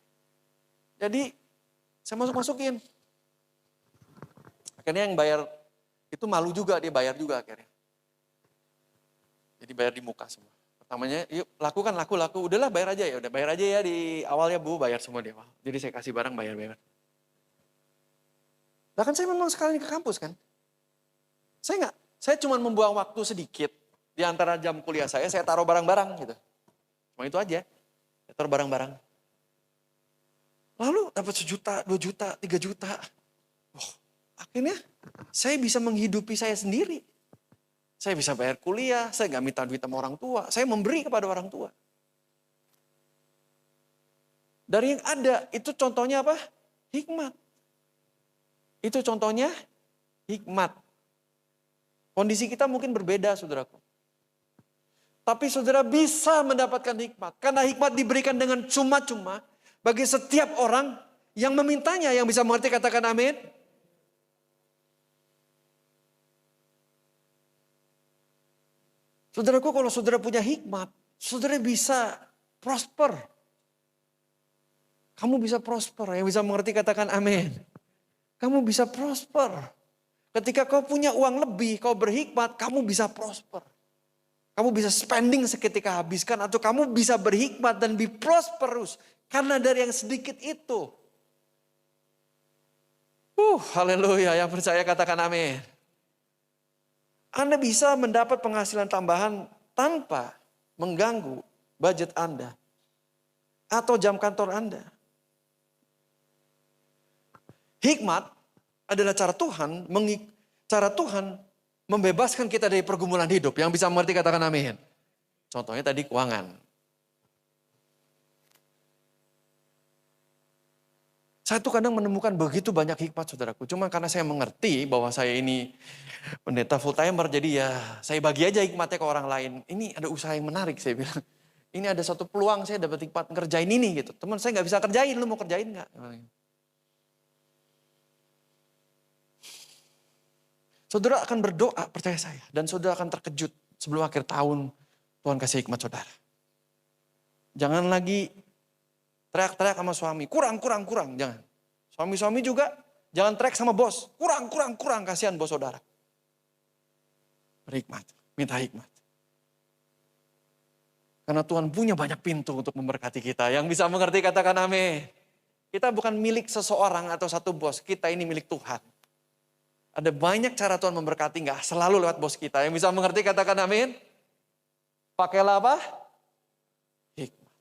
Jadi saya masukin. Akhirnya yang bayar itu malu juga, dia bayar juga akhirnya. Jadi bayar di muka semua. Pertamanya, yuk lakukan, laku. Udahlah bayar aja ya, udah bayar aja ya di awalnya bu, bayar semua dia. Jadi saya kasih barang, bayar. Bahkan saya memang sekali ke kampus kan. Saya cuma membuang waktu sedikit. Di antara jam kuliah saya taruh barang-barang gitu. Cuma itu aja, saya taruh barang-barang. Lalu dapat 1 juta, 2 juta, 3 juta. Akhirnya saya bisa menghidupi saya sendiri. Saya bisa bayar kuliah, saya gak minta duit sama orang tua. Saya memberi kepada orang tua. Dari yang ada, itu contohnya apa? Hikmat. Itu contohnya hikmat. Kondisi kita mungkin berbeda, saudaraku. Tapi saudara bisa mendapatkan hikmat. Karena hikmat diberikan dengan cuma-cuma bagi setiap orang yang memintanya. Yang bisa mengerti katakan amin. Saudaraku, kalau saudara punya hikmat, saudara bisa prosper. Kamu bisa prosper. Yang bisa mengerti katakan amin. Kamu bisa prosper. Ketika kau punya uang lebih, kau berhikmat, kamu bisa prosper. Kamu bisa spending seketika habiskan, atau kamu bisa berhikmat dan be prosperous. Karena dari yang sedikit itu. Haleluya, yang percaya katakan amin. Anda bisa mendapat penghasilan tambahan tanpa mengganggu budget Anda atau jam kantor Anda. Hikmat adalah cara Tuhan membebaskan kita dari pergumulan hidup. Yang bisa mengerti katakan amin. Contohnya tadi keuangan. Saya tuh kadang menemukan begitu banyak hikmat saudaraku. Cuma karena saya mengerti bahwa saya ini pendeta full timer, jadi ya saya bagi aja hikmatnya ke orang lain. Ini ada usaha yang menarik saya bilang. Ini ada satu peluang saya dapat hikmat ngerjain ini gitu. Teman saya nggak bisa kerjain, lu mau kerjain nggak? Saudara akan berdoa, percaya saya. Dan saudara akan terkejut sebelum akhir tahun Tuhan kasih hikmat saudara. Jangan lagi teriak-teriak sama suami, kurang. Jangan. Suami-suami juga jangan teriak sama bos, kurang. Kasihan bos saudara. Berhikmat, minta hikmat. Karena Tuhan punya banyak pintu untuk memberkati kita. Yang bisa mengerti katakan amin. Kita bukan milik seseorang atau satu bos, kita ini milik Tuhan. Ada banyak cara Tuhan memberkati, nggak selalu lewat bos kita. Yang bisa mengerti katakan amin. Pakailah apa? Hikmat.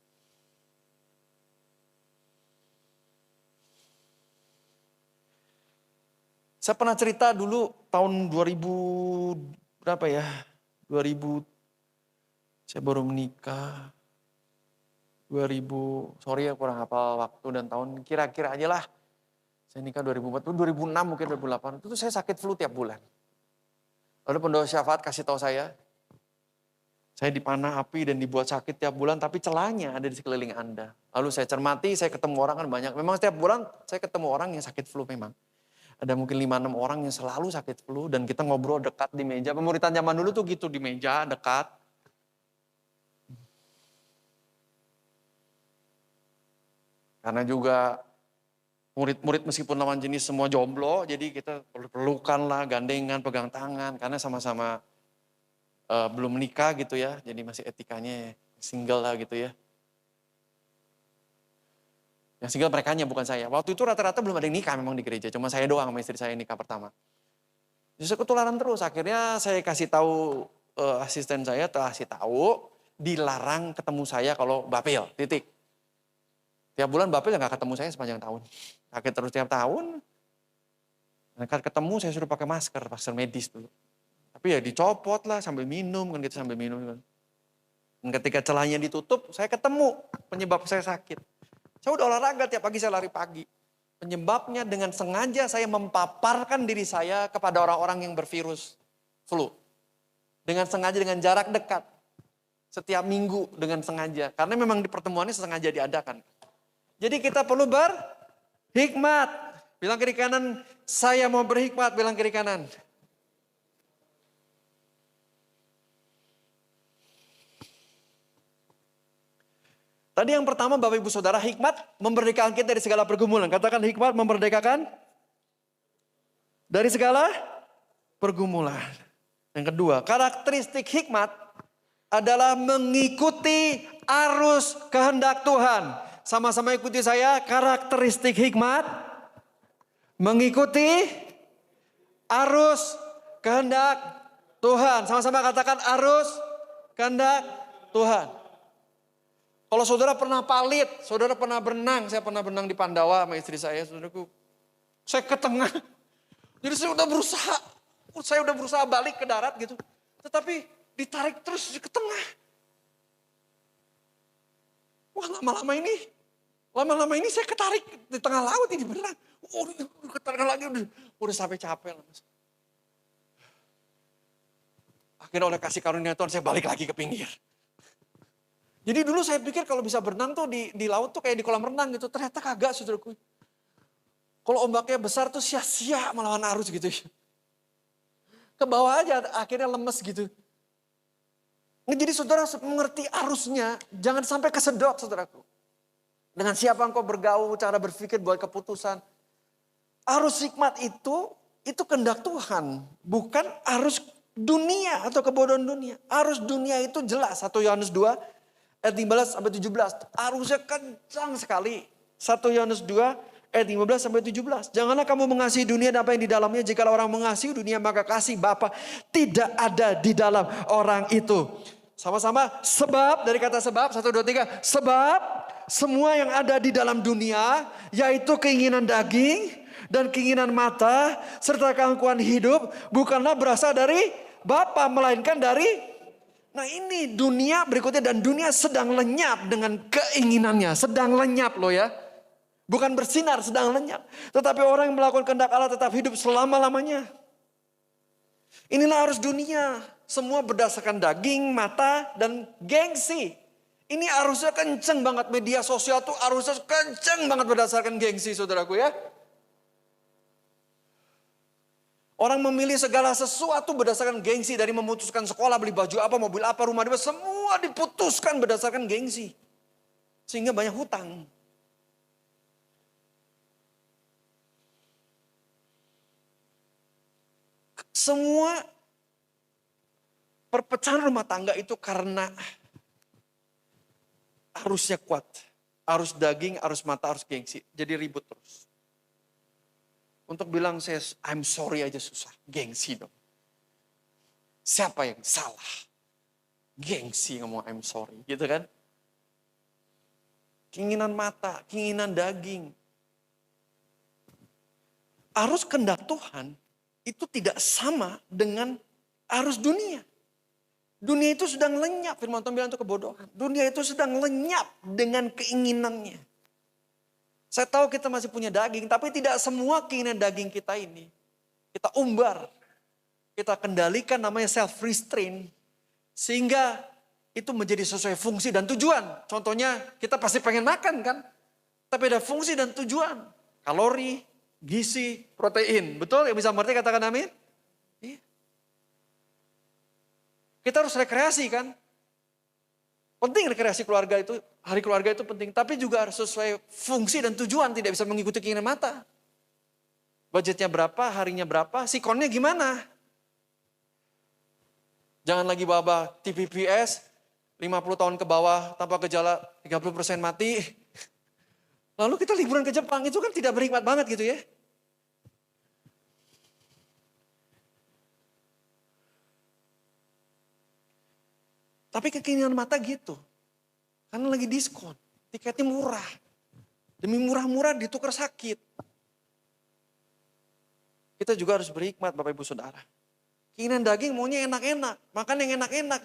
Saya pernah cerita dulu tahun 2000 berapa ya? 2000 saya baru menikah. sorry ya kurang hafal waktu dan tahun, kira-kira aja lah. Saya nikah 2004, 2006 mungkin 2008, itu saya sakit flu tiap bulan. Lalu pendoa syafaat kasih tahu saya dipanah api dan dibuat sakit tiap bulan, tapi celahnya ada di sekeliling Anda. Lalu saya cermati, saya ketemu orang kan banyak. Memang setiap bulan saya ketemu orang yang sakit flu memang. Ada mungkin 5-6 orang yang selalu sakit flu dan kita ngobrol dekat di meja. Pemuritan zaman dulu tuh gitu, di meja dekat. Karena juga murid-murid meskipun lawan jenis semua jomblo, jadi kita pelukan lah, gandengan, pegang tangan, karena sama-sama belum menikah gitu ya, jadi masih etikanya single lah gitu ya. Yang single merekanya bukan saya. Waktu itu rata-rata belum ada yang nikah memang di gereja, cuma saya doang sama istri saya nikah pertama. Justru ketularan terus, akhirnya saya kasih tahu asisten saya, kasih tahu dilarang ketemu saya kalau bapil, titik. Tiap bulan bapil nggak ketemu saya sepanjang tahun. Sakit terus tiap tahun. Mereka ketemu saya suruh pakai masker medis dulu. Tapi ya dicopot lah sambil minum, kan gitu sambil minum. Dan ketika celahnya ditutup, saya ketemu penyebab saya sakit. Saya udah olahraga tiap pagi, saya lari pagi. Penyebabnya dengan sengaja saya mempaparkan diri saya kepada orang-orang yang bervirus flu. Dengan sengaja, dengan jarak dekat. Setiap minggu dengan sengaja. Karena memang di pertemuannya sengaja diadakan. Jadi kita perlu berhikmat. Bilang kiri kanan, saya mau berhikmat. Bilang kiri kanan. Tadi yang pertama Bapak Ibu Saudara, hikmat memerdekakan kita dari segala pergumulan. Katakan hikmat memerdekakan dari segala pergumulan. Yang kedua, karakteristik hikmat adalah mengikuti arus kehendak Tuhan. Sama-sama ikuti saya, karakteristik hikmat mengikuti arus kehendak Tuhan. Sama-sama katakan arus kehendak Tuhan. Kalau saudara pernah palit, saudara pernah berenang, saya pernah berenang di Pandawa sama istri saya, saudaraku. Saya ke tengah. Jadi saya udah berusaha balik ke darat gitu. Tetapi ditarik terus ke tengah. Wah lama-lama ini saya ketarik di tengah laut ini beneran. Oh ketarik lagi udah sampai capek lah. Akhirnya oleh kasih karunia Tuhan saya balik lagi ke pinggir. Jadi dulu saya pikir kalau bisa berenang tuh di laut tuh kayak di kolam renang gitu. Ternyata kagak saudaraku. Kalau ombaknya besar tuh sia-sia melawan arus gitu. Ke bawah aja akhirnya lemes gitu. Jadi saudara mengerti arusnya, jangan sampai kesedot saudaraku. Dengan siapa engkau bergaul, cara berpikir, buat keputusan. Arus hikmat itu kehendak Tuhan. Bukan arus dunia atau kebodohan dunia. Arus dunia itu jelas. 1 Yohanes 2 ayat 15-17. Arusnya kencang sekali. 1 Yohanes 2 ayat 15-17. Janganlah kamu mengasihi dunia dan apa yang di dalamnya. Jika orang mengasihi dunia maka kasih Bapa tidak ada di dalam orang itu. Sama-sama sebab, dari kata sebab, 1, 2, 3. Sebab semua yang ada di dalam dunia, yaitu keinginan daging dan keinginan mata, serta keangkuhan hidup, bukanlah berasal dari Bapa, melainkan dari, nah ini dunia berikutnya, dan dunia sedang lenyap dengan keinginannya. Sedang lenyap loh ya. Bukan bersinar sedang lenyap. Tetapi orang yang melakukan kehendak Allah tetap hidup selama-lamanya. Inilah arus dunia. Semua berdasarkan daging, mata, dan gengsi. Ini arusnya kenceng banget. Media sosial tuh arusnya kenceng banget berdasarkan gengsi, saudaraku ya. Orang memilih segala sesuatu berdasarkan gengsi. Dari memutuskan sekolah, beli baju apa, mobil apa, rumah apa. Semua diputuskan berdasarkan gengsi. Sehingga banyak hutang. Semua perpecahan rumah tangga itu karena arusnya kuat. Arus daging, arus mata, arus gengsi. Jadi ribut terus. Untuk bilang saya I'm sorry aja susah. Gengsi dong. Siapa yang salah? Gengsi ngomong I'm sorry. Gitu kan? Keinginan mata, keinginan daging. Arus kehendak Tuhan itu tidak sama dengan arus dunia. Dunia itu sedang lenyap. Firman Tuhan bilang itu kebodohan. Dunia itu sedang lenyap dengan keinginannya. Saya tahu kita masih punya daging, tapi tidak semua keinginan daging kita ini kita umbar. Kita kendalikan namanya self-restraint. Sehingga itu menjadi sesuai fungsi dan tujuan. Contohnya kita pasti pengen makan kan. Tapi ada fungsi dan tujuan. Kalori, gizi, protein. Betul? Yang bisa mengerti katakan amin? Iya. Kita harus rekreasi kan. Penting rekreasi keluarga itu, hari keluarga itu penting. Tapi juga harus sesuai fungsi dan tujuan, tidak bisa mengikuti keinginan mata. Budgetnya berapa, harinya berapa, sikonnya gimana. Jangan lagi bawa TPPS, 50 tahun ke bawah tanpa gejala, 30% mati. Lalu kita liburan ke Jepang, itu kan tidak berhikmat banget gitu ya. Tapi keinginan mata gitu. Karena lagi diskon. Tiketnya murah. Demi murah-murah ditukar sakit. Kita juga harus berhikmat Bapak Ibu Saudara. Keinginan daging maunya enak-enak. Makan yang enak-enak.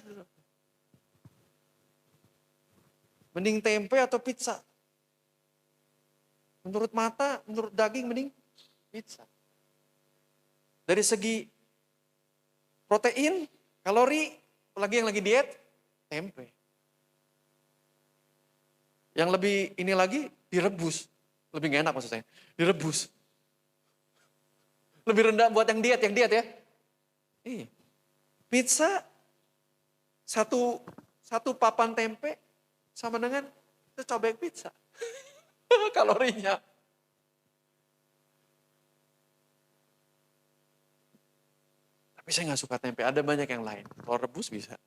Mending tempe atau pizza. Menurut mata, menurut daging mending pizza. Dari segi protein, kalori, apalagi yang lagi diet, tempe. Yang lebih ini lagi direbus. Lebih gak enak maksud saya. Direbus. Lebih rendah buat yang diet ya. Iya. Pizza satu papan tempe sama dengan secobek pizza. Kalorinya. Tapi saya gak suka tempe. Ada banyak yang lain. Kalau rebus bisa.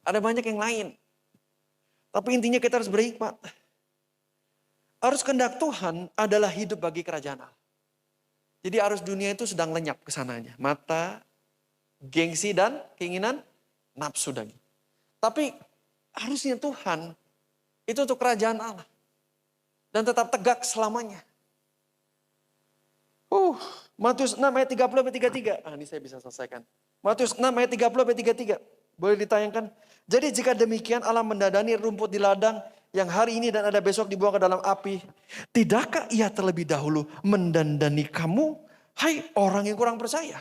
Ada banyak yang lain. Tapi intinya kita harus berhikmat. Arus kehendak Tuhan adalah hidup bagi kerajaan Allah. Jadi arus dunia itu sedang lenyap ke sananya. Mata, gengsi dan keinginan nafsu daging. Tapi arusnya Tuhan itu untuk kerajaan Allah. Dan tetap tegak selamanya. Matius 6 ayat 30-33. Ini saya bisa selesaikan. Matius 6 ayat 30-33. Boleh ditayangkan? Jadi jika demikian Allah mendadani rumput di ladang yang hari ini dan ada besok dibuang ke dalam api. Tidakkah ia terlebih dahulu mendandani kamu? Hai orang yang kurang percaya.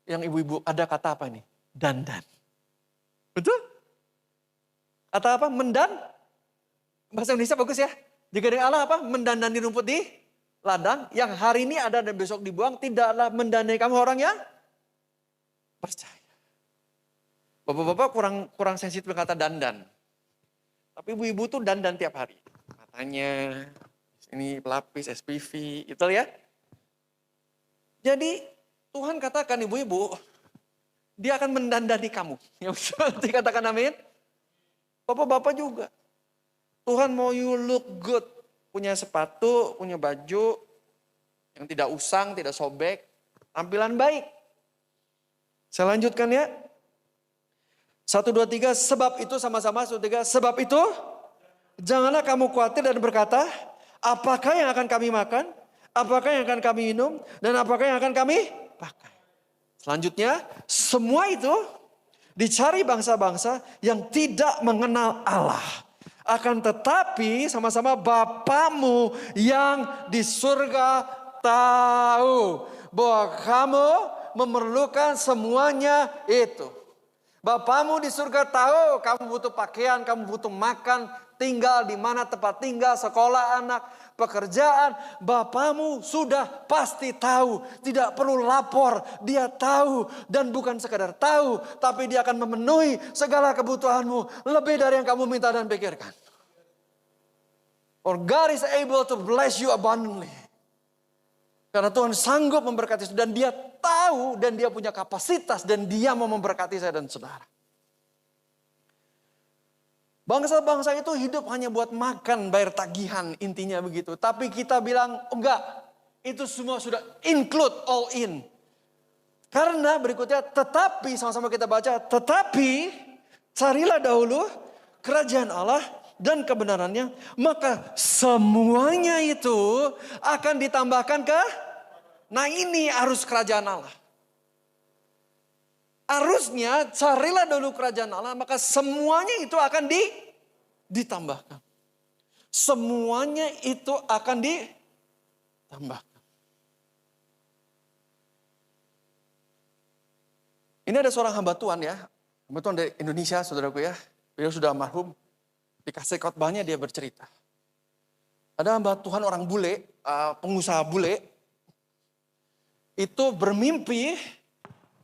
Yang ibu-ibu ada kata apa nih? Dandan. Betul? Kata apa? Bahasa Indonesia bagus ya. Jika dengan Allah apa? Mendandani rumput di ladang yang hari ini ada dan besok dibuang. Tidaklah mendandani kamu orang yang percaya. Bapak-bapak kurang sensitif kata dandan. Tapi ibu-ibu tuh dandan tiap hari. Matanya, ini pelapis, SPV, itu ya. Jadi Tuhan katakan ibu-ibu, dia akan mendandani kamu. Yang dikatakan amin. Bapak-bapak juga. Tuhan mau you look good. Punya sepatu, punya baju yang tidak usang, tidak sobek. Tampilan baik. Saya lanjutkan ya. 1, 2, 3, sebab itu sama-sama. 1, 2, 3, sebab itu janganlah kamu khawatir dan berkata, apakah yang akan kami makan? Apakah yang akan kami minum? Dan apakah yang akan kami pakai? Selanjutnya, semua itu dicari bangsa-bangsa yang tidak mengenal Allah. Akan tetapi sama-sama Bapamu yang di surga tahu bahwa kamu memerlukan semuanya itu. Bapamu di surga tahu kamu butuh pakaian, kamu butuh makan, tinggal di mana tempat tinggal, sekolah anak, pekerjaan. Bapamu sudah pasti tahu, tidak perlu lapor, dia tahu. Dan bukan sekadar tahu, tapi dia akan memenuhi segala kebutuhanmu lebih dari yang kamu minta dan pikirkan. For God is able to bless you abundantly. Karena Tuhan sanggup memberkati saya. Dan dia tahu dan dia punya kapasitas. Dan dia mau memberkati saya dan saudara. Bangsa-bangsa itu hidup hanya buat makan, bayar tagihan. Intinya begitu. Tapi kita bilang enggak. Itu semua sudah include, all in. Karena berikutnya tetapi, sama-sama kita baca. Tetapi carilah dahulu kerajaan Allah dan kebenarannya, maka semuanya itu akan ditambahkan ke. Nah ini arus kerajaan Allah. Arusnya carilah dulu kerajaan Allah, maka semuanya itu akan ditambahkan. Semuanya itu akan ditambahkan. Ini ada seorang hamba Tuhan ya. Hamba Tuhan dari Indonesia saudaraku ya. Beliau sudah almarhum. Dikasih khotbahnya dia bercerita. Ada hamba Tuhan orang bule, pengusaha bule. Itu bermimpi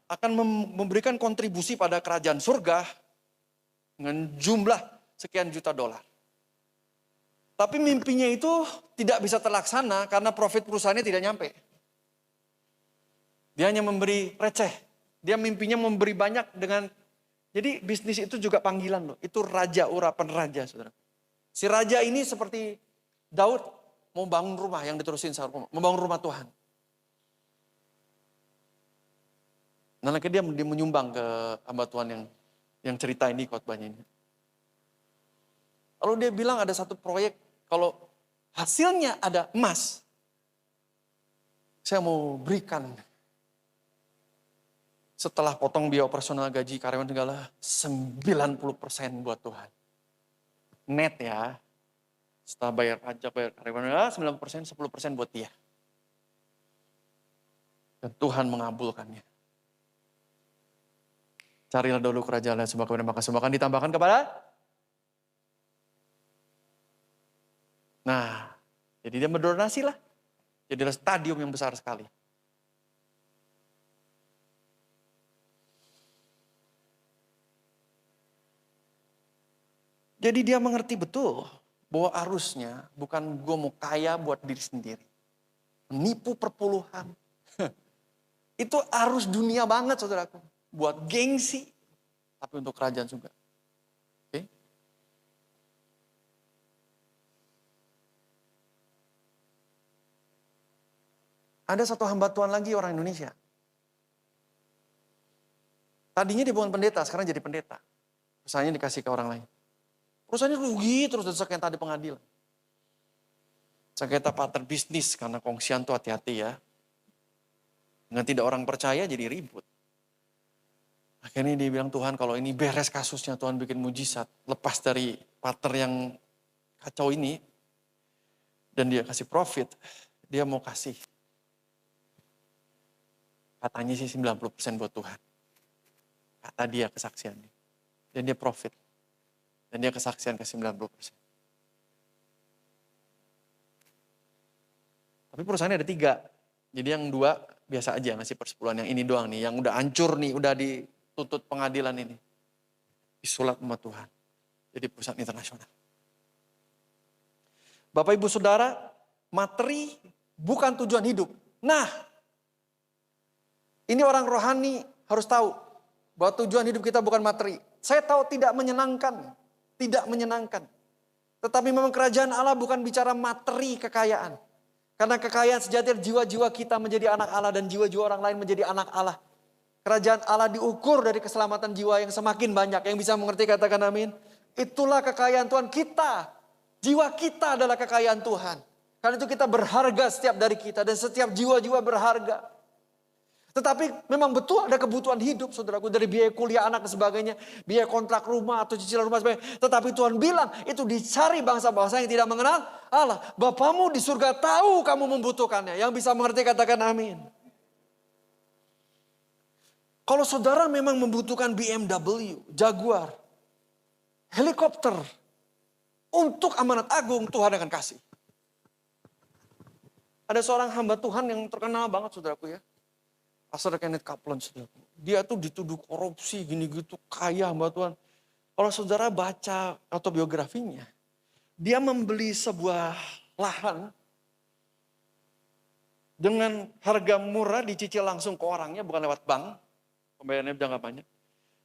akan memberikan kontribusi pada kerajaan surga. Dengan jumlah sekian juta dolar. Tapi mimpinya itu tidak bisa terlaksana karena profit perusahaannya tidak nyampe. Dia hanya memberi receh. Dia mimpinya memberi banyak dengan. Jadi bisnis itu juga panggilan loh. Itu raja, urapan raja saudara. Si raja ini seperti Daud mau bangun rumah yang diterusin mau bangun rumah Tuhan. Nah akhirnya dia menyumbang ke hamba Tuhan yang cerita ini khotbahnya ini. Lalu dia bilang ada satu proyek kalau hasilnya ada emas. Saya mau berikan. Setelah potong biaya operasional gaji karyawan segala 90% buat Tuhan. Net ya. Setelah bayar pajak, bayar karyawan 90%, 10% buat dia. Dan Tuhan mengabulkannya. Carilah dulu kerajaan Allah, sebab kemudian maka semua akan ditambahkan kepada. Nah, jadi dia berdonasi lah. Jadilah stadium yang besar sekali. Jadi dia mengerti betul bahwa arusnya bukan gue mau kaya buat diri sendiri. Menipu perpuluhan. Itu arus dunia banget saudaraku. Buat gengsi, tapi untuk kerajaan juga. Oke? Ada satu hamba Tuhan lagi orang Indonesia. Tadinya dia bukan pendeta, sekarang jadi pendeta. Usahanya dikasih ke orang lain. Perusahaannya rugi terus dan sengketa di pengadilan. Sengketa partner bisnis karena kongsian tuh hati-hati ya. Dengan tidak orang percaya jadi ribut. Akhirnya dia bilang Tuhan kalau ini beres kasusnya Tuhan bikin mujizat. Lepas dari partner yang kacau ini. Dan dia kasih profit. Dia mau kasih. Katanya sih 90% buat Tuhan. Kata dia kesaksiannya. Dan dia profit. Dan dia kesaksian ke 90%. Tapi perusahaannya ada 3. Jadi yang 2 biasa aja ngasih persepuluhan. Yang ini doang nih. Yang udah hancur nih. Udah dituntut pengadilan ini. Disulap sama Tuhan. Jadi perusahaan internasional. Bapak ibu saudara. Materi bukan tujuan hidup. Nah. Ini orang rohani harus tahu. Bahwa tujuan hidup kita bukan materi. Saya tahu tidak menyenangkan. Tidak menyenangkan. Tetapi memang kerajaan Allah bukan bicara materi kekayaan. Karena kekayaan sejati jiwa-jiwa kita menjadi anak Allah dan jiwa-jiwa orang lain menjadi anak Allah. Kerajaan Allah diukur dari keselamatan jiwa yang semakin banyak. Yang bisa mengerti katakan amin. Itulah kekayaan Tuhan kita. Jiwa kita adalah kekayaan Tuhan. Karena itu kita berharga setiap dari kita dan setiap jiwa-jiwa berharga. Tetapi memang betul ada kebutuhan hidup saudaraku. Dari biaya kuliah anak dan sebagainya. Biaya kontrak rumah atau cicilan rumah sebagainya. Tetapi Tuhan bilang itu dicari bangsa-bangsa yang tidak mengenal Allah. Bapamu di surga tahu kamu membutuhkannya. Yang bisa mengerti katakan amin. Kalau saudara memang membutuhkan BMW, Jaguar, helikopter. Untuk amanat agung Tuhan akan kasih. Ada seorang hamba Tuhan yang terkenal banget saudaraku ya. Pastor Kenneth Copeland, saudara. Dia tuh dituduh korupsi, gini gitu, kaya hamba Tuhan. Kalau saudara baca autobiografinya, dia membeli sebuah lahan dengan harga murah dicicil langsung ke orangnya, bukan lewat bank. Pembayarannya jangka panjang.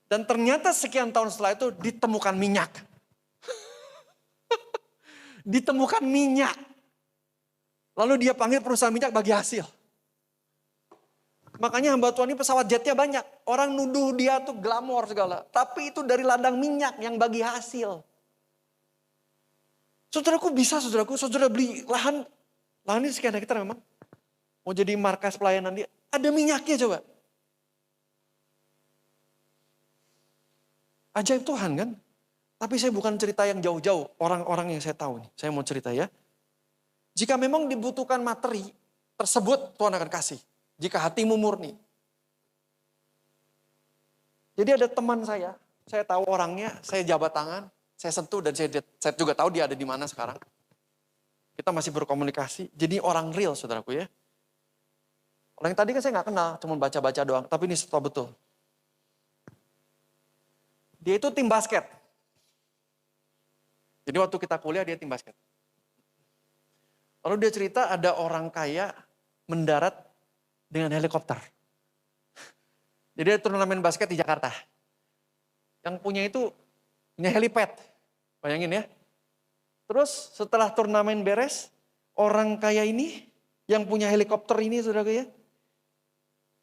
Dan ternyata sekian tahun setelah itu ditemukan minyak. Ditemukan minyak. Lalu dia panggil perusahaan minyak bagi hasil. Makanya hamba Tuhan ini pesawat jetnya banyak. Orang nuduh dia tuh glamor segala. Tapi itu dari ladang minyak yang bagi hasil. Saudaraku bisa saudaraku. Saudara beli lahan. Lahan ini sekian hektar memang. Mau jadi markas pelayanan dia. Ada minyaknya coba. Ajaib Tuhan kan. Tapi saya bukan cerita yang jauh-jauh. Orang-orang yang saya tahu nih. Saya mau cerita ya. Jika memang dibutuhkan materi tersebut Tuhan akan kasih. Jika hatimu murni. Jadi ada teman saya tahu orangnya, saya jabat tangan, saya sentuh dan saya juga tahu dia ada di mana sekarang. Kita masih berkomunikasi, jadi orang real saudaraku ya. Orang yang tadi kan saya nggak kenal, cuma baca-baca doang, tapi ini setelah betul. Dia itu tim basket. Jadi waktu kita kuliah dia tim basket. Lalu dia cerita ada orang kaya mendarat dengan helikopter. Jadi ada turnamen basket di Jakarta. Yang punya itu punya helipad. Bayangin ya. Terus setelah turnamen beres, orang kaya ini yang punya helikopter ini saudara ya,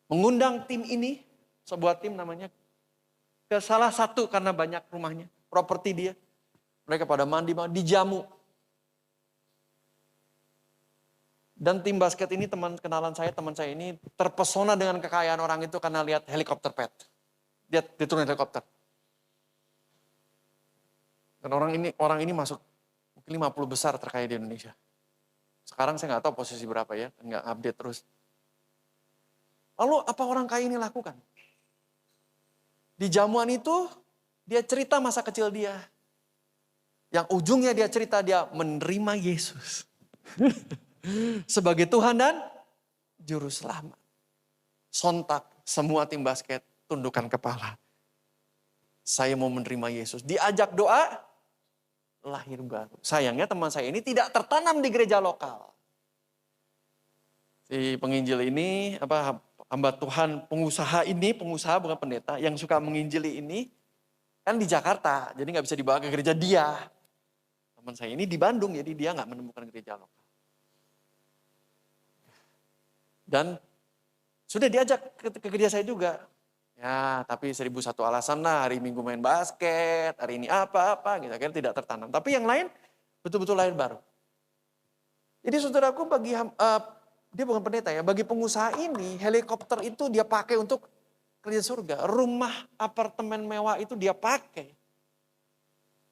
mengundang tim ini, sebuah tim namanya, ke salah satu karena banyak rumahnya, properti dia. Mereka pada mandi, dijamu. Dan tim basket ini teman saya ini terpesona dengan kekayaan orang itu karena lihat helikopter pad. Dia turun helikopter. Dan orang ini masuk mungkin 50 besar terkaya di Indonesia. Sekarang saya nggak tahu posisi berapa ya, nggak update terus. Lalu apa orang kaya ini lakukan? Di jamuan itu dia cerita masa kecil dia. Yang ujungnya dia cerita dia menerima Yesus. Sebagai Tuhan dan Juru Selamat. Sontak semua tim basket tundukkan kepala. Saya mau menerima Yesus. Diajak doa, lahir baru. Sayangnya teman saya ini tidak tertanam di gereja lokal. Si penginjil ini, hamba Tuhan pengusaha bukan pendeta, yang suka menginjili ini, kan di Jakarta. Jadi gak bisa dibawa ke gereja dia. Teman saya ini di Bandung, jadi dia gak menemukan gereja lokal. Dan sudah diajak ke gereja saya juga. Ya, tapi 1001 alasan lah, hari Minggu main basket, hari ini apa-apa, gitu. Akhirnya tidak tertanam. Tapi yang lain betul-betul lahir baru. Jadi saudaraku dia bukan pendeta ya, bagi pengusaha ini helikopter itu dia pakai untuk kerja surga. Rumah apartemen mewah itu dia pakai.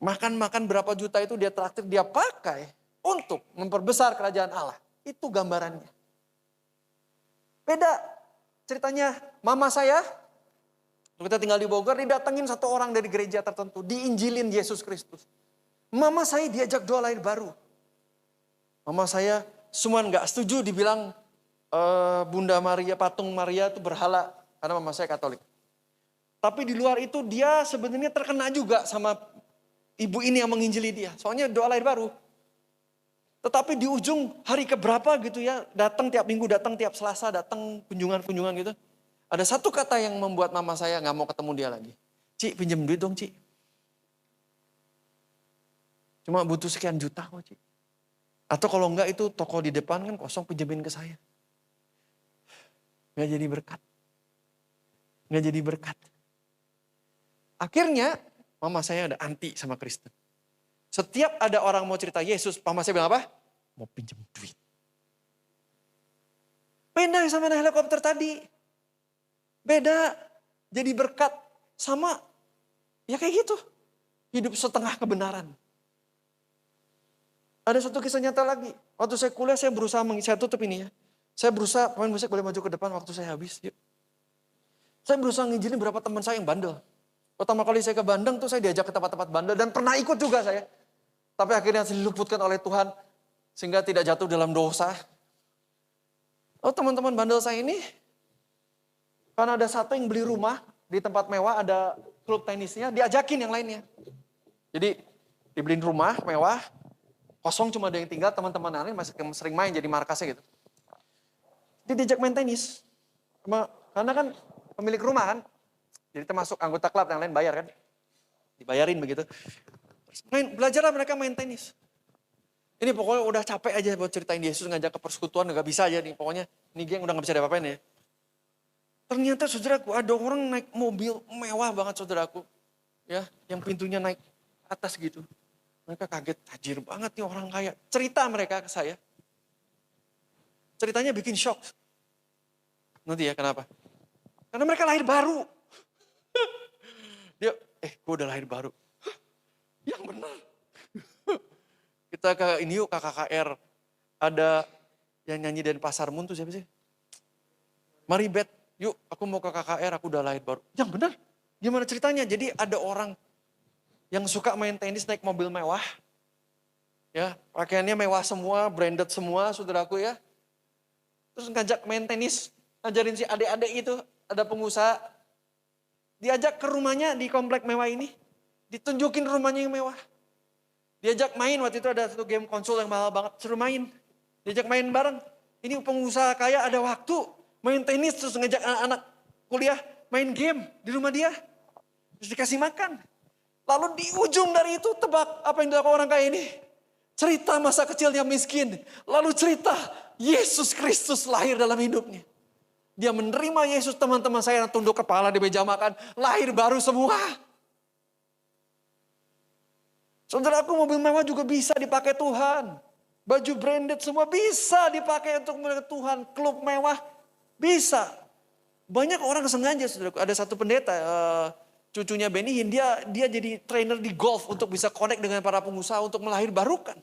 Makan-makan berapa juta itu dia traktir, dia pakai untuk memperbesar kerajaan Allah. Itu gambarannya. Beda ceritanya mama saya, kita tinggal di Bogor, didatengin satu orang dari gereja tertentu, diinjilin Yesus Kristus. Mama saya diajak doa lahir baru. Mama saya semua nggak setuju, dibilang Bunda Maria, patung Maria itu berhala, karena mama saya Katolik. Tapi di luar itu dia sebenarnya terkena juga sama ibu ini yang menginjili dia. Soalnya doa lahir baru. Tetapi di ujung hari keberapa gitu ya, datang tiap minggu, datang tiap Selasa, datang kunjungan-kunjungan gitu. Ada satu kata yang membuat mama saya gak mau ketemu dia lagi. Ci, pinjam duit dong, Ci. Cuma butuh sekian juta kok, Ci. Atau kalau enggak itu toko di depan kan kosong, pinjemin ke saya. Gak jadi berkat. Gak jadi berkat. Akhirnya mama saya ada anti sama Kristen. Setiap ada orang mau cerita Yesus, mama saya bilang apa? Mau pinjam duit. Beda sama helikopter tadi. Beda. Jadi berkat sama ya kayak gitu. Hidup setengah kebenaran. Ada satu kisah nyata lagi. Waktu saya kuliah saya berusaha, saya tutup ini ya. Saya berusaha, pemain musik boleh maju ke depan waktu saya habis. Yuk. Saya berusaha ngizinin beberapa teman saya yang bandel. Pertama kali saya ke Bandung tuh saya diajak ke tempat-tempat bandel dan pernah ikut juga saya. Tapi akhirnya diluputkan oleh Tuhan sehingga tidak jatuh dalam dosa. Oh teman-teman bandel saya ini, karena ada satu yang beli rumah di tempat mewah, ada klub tenisnya, diajakin yang lainnya. Jadi dibeliin rumah mewah, kosong cuma ada yang tinggal, teman-teman lain masih sering main jadi markasnya gitu. Dia diajak main tenis. Karena kan pemilik rumah kan, jadi termasuk anggota klub yang lain bayar kan. Dibayarin begitu. Terus belajarlah mereka main tenis. Ini pokoknya udah capek aja buat ceritain Yesus, ngajak ke persekutuan, gak bisa aja nih. Pokoknya ini geng udah gak bisa diapa-apain ya. Ternyata saudaraku ada orang naik mobil mewah banget saudaraku. Ya, yang pintunya naik atas gitu. Mereka kaget, tajir banget nih orang kaya. Cerita mereka ke saya. Ceritanya bikin shock. Nanti ya kenapa? Karena mereka lahir baru. Dia, gue udah lahir baru. Yang benar. Kita ke ini yuk KKKR. Ada yang nyanyi dari Pasarmun tuh siapa sih? Maribeth, yuk aku mau ke KKR, aku udah lahir baru. Yang benar. Gimana ceritanya? Jadi ada orang yang suka main tenis naik mobil mewah. Ya, pakaiannya mewah semua, branded semua saudaraku ya. Terus ngajak main tenis, ngajarin si adik-adik itu, ada pengusaha. Diajak ke rumahnya di komplek mewah ini. Ditunjukin rumahnya yang mewah. Diajak main, waktu itu ada satu game konsol yang mahal banget, suruh main. Diajak main bareng. Ini pengusaha kaya ada waktu main tenis terus ngajak anak-anak kuliah main game di rumah dia. Terus dikasih makan. Lalu di ujung dari itu tebak apa yang dilakukan orang kaya ini. Cerita masa kecilnya miskin. Lalu cerita Yesus Kristus lahir dalam hidupnya. Dia menerima Yesus, teman-teman saya yang tunduk kepala di meja makan. Lahir baru semua. Saudaraku, mobil mewah juga bisa dipakai Tuhan. Baju branded semua bisa dipakai untuk melihat Tuhan. Klub mewah bisa. Banyak orang sengaja, saudaraku. Ada satu pendeta, cucunya Benny Hinn, dia jadi trainer di golf untuk bisa connect dengan para pengusaha untuk melahir barukan.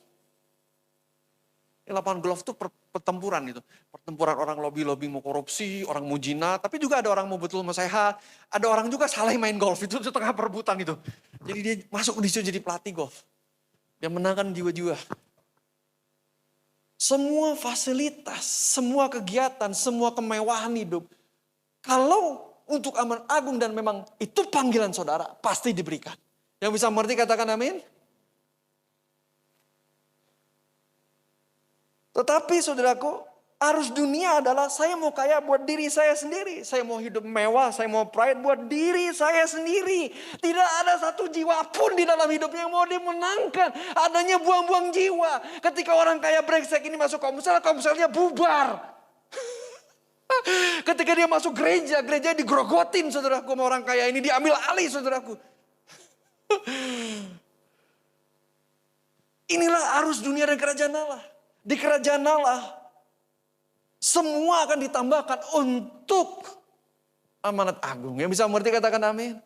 Lapangan golf itu pertempuran itu. Pertempuran orang lobby-lobby mau korupsi, orang mau zina, tapi juga ada orang mau betul mau sehat. Ada orang juga salah main golf, itu tengah perebutan itu. Jadi dia masuk di situ jadi pelatih golf. Dia menangkan jiwa-jiwa. Semua fasilitas, semua kegiatan, semua kemewahan hidup. Kalau untuk amanat agung dan memang itu panggilan saudara, pasti diberikan. Yang bisa mengerti katakan amin. Tetapi saudaraku, arus dunia adalah saya mau kaya buat diri saya sendiri. Saya mau hidup mewah, saya mau pride buat diri saya sendiri. Tidak ada satu jiwa pun di dalam hidupnya yang mau dimenangkan. Adanya buang-buang jiwa. Ketika orang kaya brengsek ini masuk komuselnya bubar. Ketika dia masuk gereja, gerejanya digrogotin saudaraku sama orang kaya ini. Diambil alih saudaraku. Inilah arus dunia dan kerajaan Allah. Di kerajaan Allah, semua akan ditambahkan untuk amanat agung. Yang bisa mengerti katakan amin.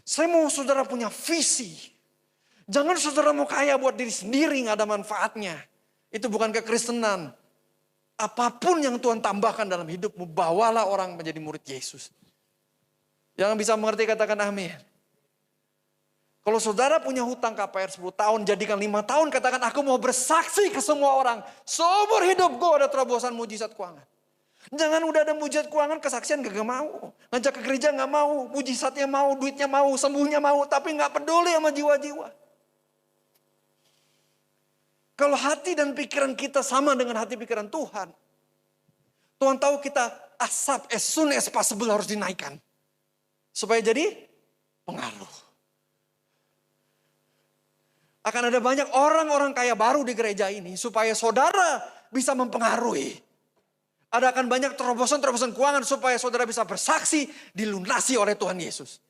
Saya mau saudara punya visi. Jangan saudara mau kaya buat diri sendiri, gak ada manfaatnya. Itu bukan kekristenan. Apapun yang Tuhan tambahkan dalam hidupmu, bawalah orang menjadi murid Yesus. Yang bisa mengerti katakan amin. Kalau saudara punya hutang KPR 10 tahun, jadikan 5 tahun, katakan aku mau bersaksi ke semua orang. Seumur hidupku ada terobosan mujizat keuangan. Jangan udah ada mujizat keuangan, kesaksian gak mau. Ngajak ke gereja gak mau, mujizatnya mau, duitnya mau, sembuhnya mau. Tapi gak peduli sama jiwa-jiwa. Kalau hati dan pikiran kita sama dengan hati pikiran Tuhan. Tuhan tahu kita asap as soon as possible harus dinaikkan. Supaya jadi pengaruh. Akan ada banyak orang-orang kaya baru di gereja ini. Supaya saudara bisa mempengaruhi. Ada akan banyak terobosan-terobosan keuangan. Supaya saudara bisa bersaksi dilunasi oleh Tuhan Yesus.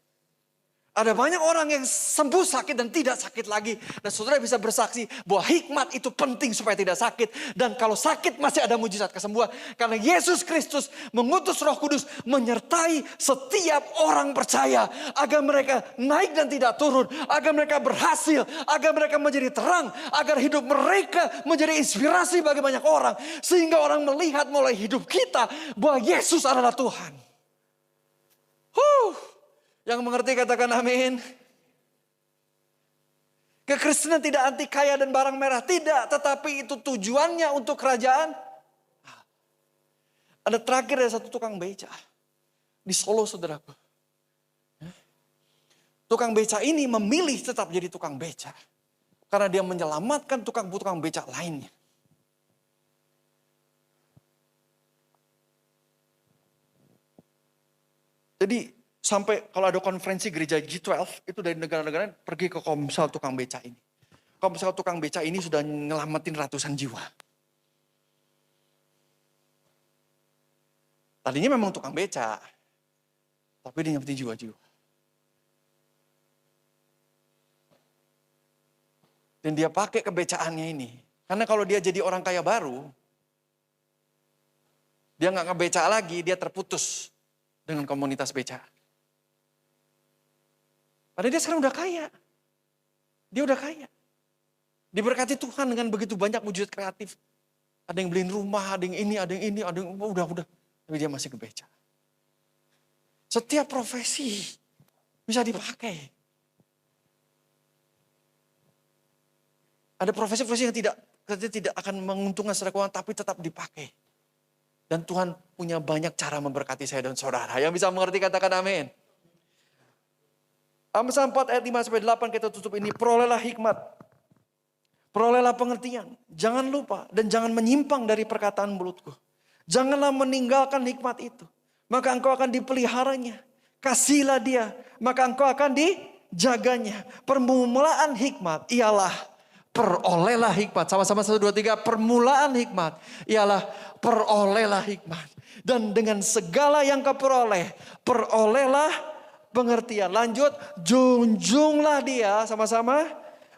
Ada banyak orang yang sembuh sakit dan tidak sakit lagi. Dan saudara bisa bersaksi bahwa hikmat itu penting supaya tidak sakit. Dan kalau sakit masih ada mujizat kesembuhan. Karena Yesus Kristus mengutus Roh Kudus menyertai setiap orang percaya. Agar mereka naik dan tidak turun. Agar mereka berhasil. Agar mereka menjadi terang. Agar hidup mereka menjadi inspirasi bagi banyak orang. Sehingga orang melihat mulai hidup kita bahwa Yesus adalah Tuhan. Yang mengerti katakan amin. Kekristenan tidak anti kaya dan barang merah. Tidak. Tetapi itu tujuannya untuk kerajaan. Ada terakhir ada satu tukang beca. Di Solo saudaraku. Tukang beca ini memilih tetap jadi tukang beca. Karena dia menyelamatkan tukang beca lainnya. Jadi sampai kalau ada konferensi gereja G12, itu dari negara-negara pergi ke Komsel tukang beca ini. Komsel tukang beca ini sudah nyelamatin ratusan jiwa. Tadinya memang tukang beca, tapi dia nyelamatin jiwa-jiwa. Dan dia pakai kebecaannya ini. Karena kalau dia jadi orang kaya baru, dia nggak ngebeca lagi, dia terputus dengan komunitas beca. Padahal dia sekarang udah kaya. Dia udah kaya. Diberkati Tuhan dengan begitu banyak mujizat kreatif. Ada yang beliin rumah, ada yang ini, ada yang ini, ada yang udah. Tapi dia masih kebeca. Setiap profesi bisa dipakai. Ada profesi-profesi yang tidak akan menguntungkan secara keuangan, tapi tetap dipakai. Dan Tuhan punya banyak cara memberkati saya dan saudara. Yang bisa mengerti katakan amin. Amsal 4 ayat 5-8 kita tutup ini. Perolehlah hikmat. Perolehlah pengertian. Jangan lupa dan jangan menyimpang dari perkataan mulutku. Janganlah meninggalkan hikmat itu. Maka engkau akan dipeliharanya. Kasihlah dia. Maka engkau akan dijaganya. Permulaan hikmat ialah perolehlah hikmat. Sama-sama 1, 2, 3. Permulaan hikmat ialah perolehlah hikmat. Dan dengan segala yang kau peroleh. Perolehlah pengertian. Lanjut, junjunglah dia sama-sama.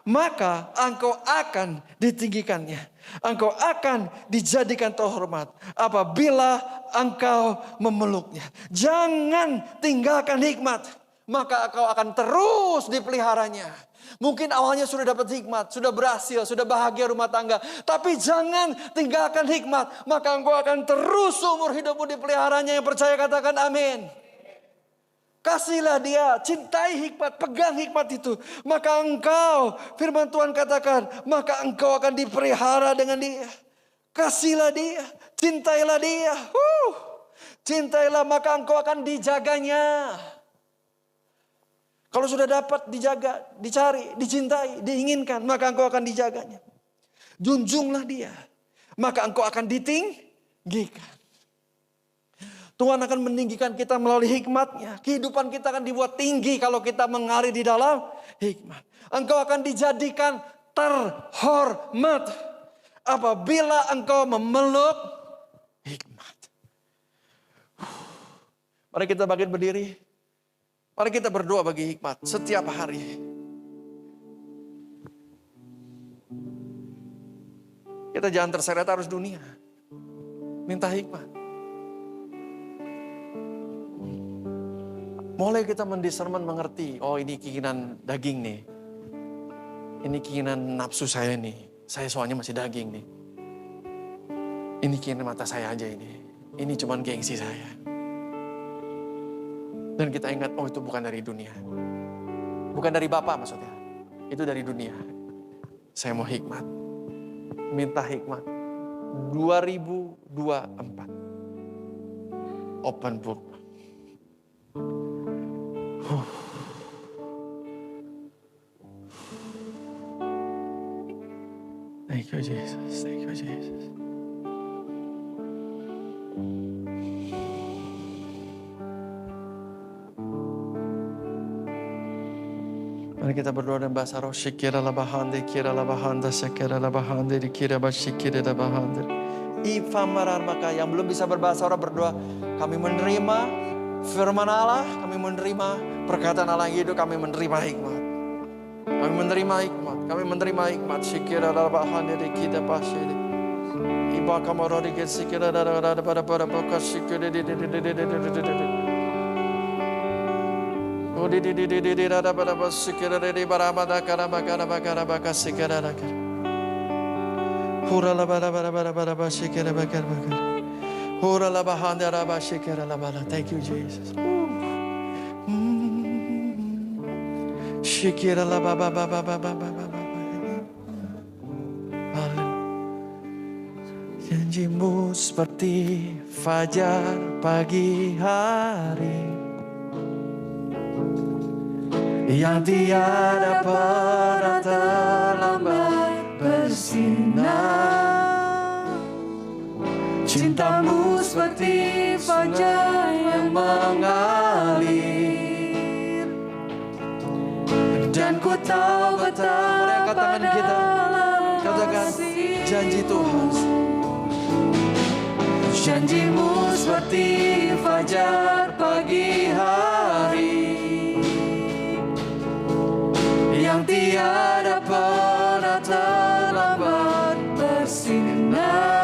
Maka engkau akan ditinggikannya. Engkau akan dijadikan terhormat. Apabila engkau memeluknya. Jangan tinggalkan hikmat. Maka engkau akan terus dipeliharanya. Mungkin awalnya sudah dapat hikmat. Sudah berhasil, sudah bahagia rumah tangga. Tapi jangan tinggalkan hikmat. Maka engkau akan terus seumur hidupmu dipeliharanya. Yang percaya katakan amin. Kasihlah dia, cintai hikmat, pegang hikmat itu. Maka engkau, firman Tuhan katakan, maka engkau akan dipelihara dengan dia. Kasihlah dia, cintailah dia. Cintailah maka engkau akan dijaganya. Kalau sudah dapat dijaga, dicari, dicintai, diinginkan, maka engkau akan dijaganya. Junjunglah dia, maka engkau akan ditinggikan. Tuhan akan meninggikan kita melalui hikmatnya. Kehidupan kita akan dibuat tinggi kalau kita mengalir di dalam hikmat. Engkau akan dijadikan terhormat apabila engkau memeluk hikmat. Mari kita bangkit berdiri. Mari kita berdoa bagi hikmat setiap hari. Kita jangan terseret arus dunia. Minta hikmat. Mulai kita mendiscernment mengerti, oh ini keinginan daging nih. Ini keinginan nafsu saya nih. Saya soalnya masih daging nih. Ini keinginan mata saya aja ini. Ini cuman gengsi saya. Dan kita ingat, oh itu bukan dari dunia. Bukan dari Bapa maksudnya. Itu dari dunia. Saya mau hikmat. Minta hikmat. 2024. Open book. Thank you, Jesus. Thank you, Jesus. Mari kita berdoa dalam bahasa roh. Shikira la bahande, kira la bahanda, shikira la bahande, dikira bashikira la bahande. Ifa marar maka yang belum bisa berbahasa roh berdoa. Kami menerima firman Allah, kami menerima perkataan Allah yang hidup, kami menerima hikmat. Kami menerima hikmat, kami menerima hikmat. Sikira bahan dari kita pasti. Iba kamar di sikira pada bekas sikira di. Oh di ada pada sikira di barabada karabakara bakas sikira ada. Hura la bara sikira bakar. Hura la bahanda raba sikira la bara. Thank you Jesus. Shikira la ba. Janjimu seperti fajar pagi hari yang tiada pernah terlambat bersinar. Cintamu seperti fajar yang mengalir, dan ku tahu betapa dalam katakan janji Tuhan. Janjimu seperti fajar pagi hari yang tiada pernah terlambat bersinar.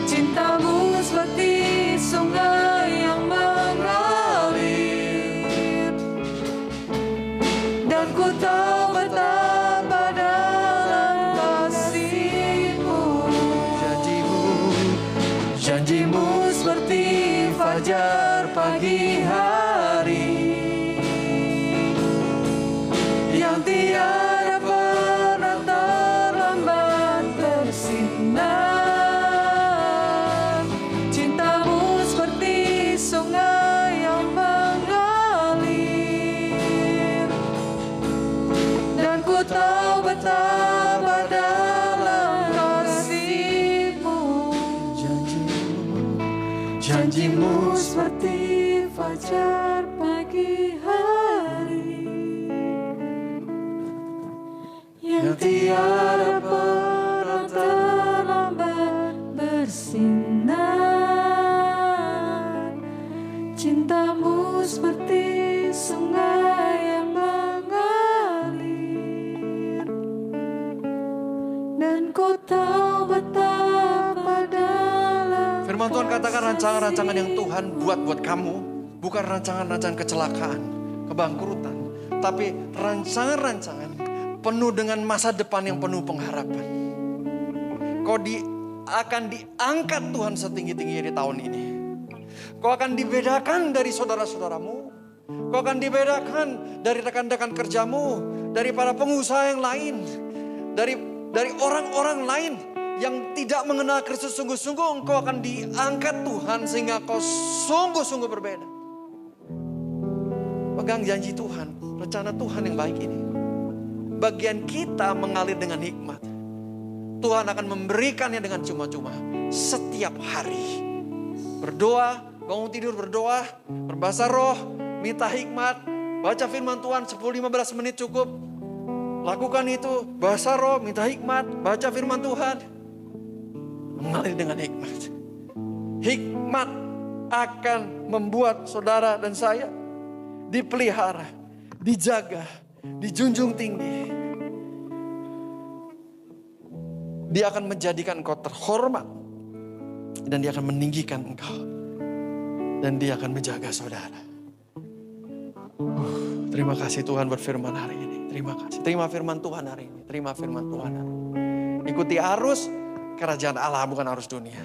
Cintamu seperti sungai yang mengalir, dan ku tahu betapa dalam kasih-Mu. Janjimu seperti fajar pagi hari yang tiada pernah terlambat bersinar. Cintamu seperti sungai yang mengalir, dan ku tahu betapa dalam kasih-Mu. Janjimu seperti fajar pagi hari yang tiada pernah terlambat bersinar. Cintamu seperti sungai yang mengalir, dan ku tahu betapa dalam. Firman Tuhan katakan rancangan-rancangan yang Tuhan buat kamu bukan rancangan-rancangan kecelakaan, kebangkrutan, tapi rancangan-rancangan penuh dengan masa depan yang penuh pengharapan. Kau akan diangkat Tuhan setinggi-tingginya di tahun ini. Kau akan dibedakan dari saudara-saudaramu. Kau akan dibedakan dari rekan-rekan kerjamu, dari para pengusaha yang lain, dari orang-orang lain yang tidak mengenal Kristus sungguh-sungguh. Engkau akan diangkat Tuhan sehingga kau sungguh-sungguh berbeda. Pegang janji Tuhan, rencana Tuhan yang baik ini. Bagian kita mengalir dengan hikmat. Tuhan akan memberikannya dengan cuma-cuma setiap hari. Berdoa, bangun tidur berdoa, berbahasa roh, minta hikmat, baca firman Tuhan 10-15 menit cukup. Lakukan itu, bahasa roh, minta hikmat, baca firman Tuhan. Mengalir dengan hikmat. Hikmat akan membuat saudara dan saya dipelihara, dijaga, dijunjung tinggi. Dia akan menjadikan engkau terhormat, dan dia akan meninggikan engkau, dan dia akan menjaga saudara. Terima kasih Tuhan buat firman hari ini. Terima kasih. Terima firman Tuhan hari ini. Terima firman Tuhan hari ini. Ikuti arus kerajaan Allah, bukan arus dunia.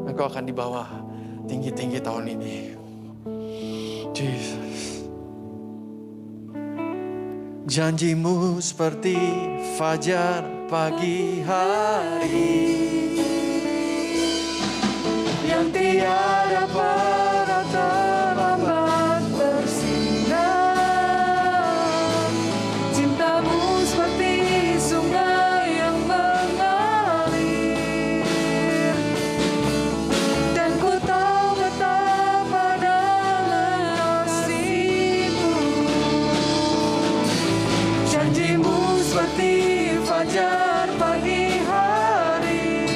Engkau akan dibawa tinggi-tinggi tahun ini. Jesus. Janjimu seperti fajar pagi hari yang tiada pernah terlambat bersinar. Cintamu seperti sungai yang mengalir, dan ku tahu betapa dalam kasih-Mu. Janjimu seperti fajar pagi hari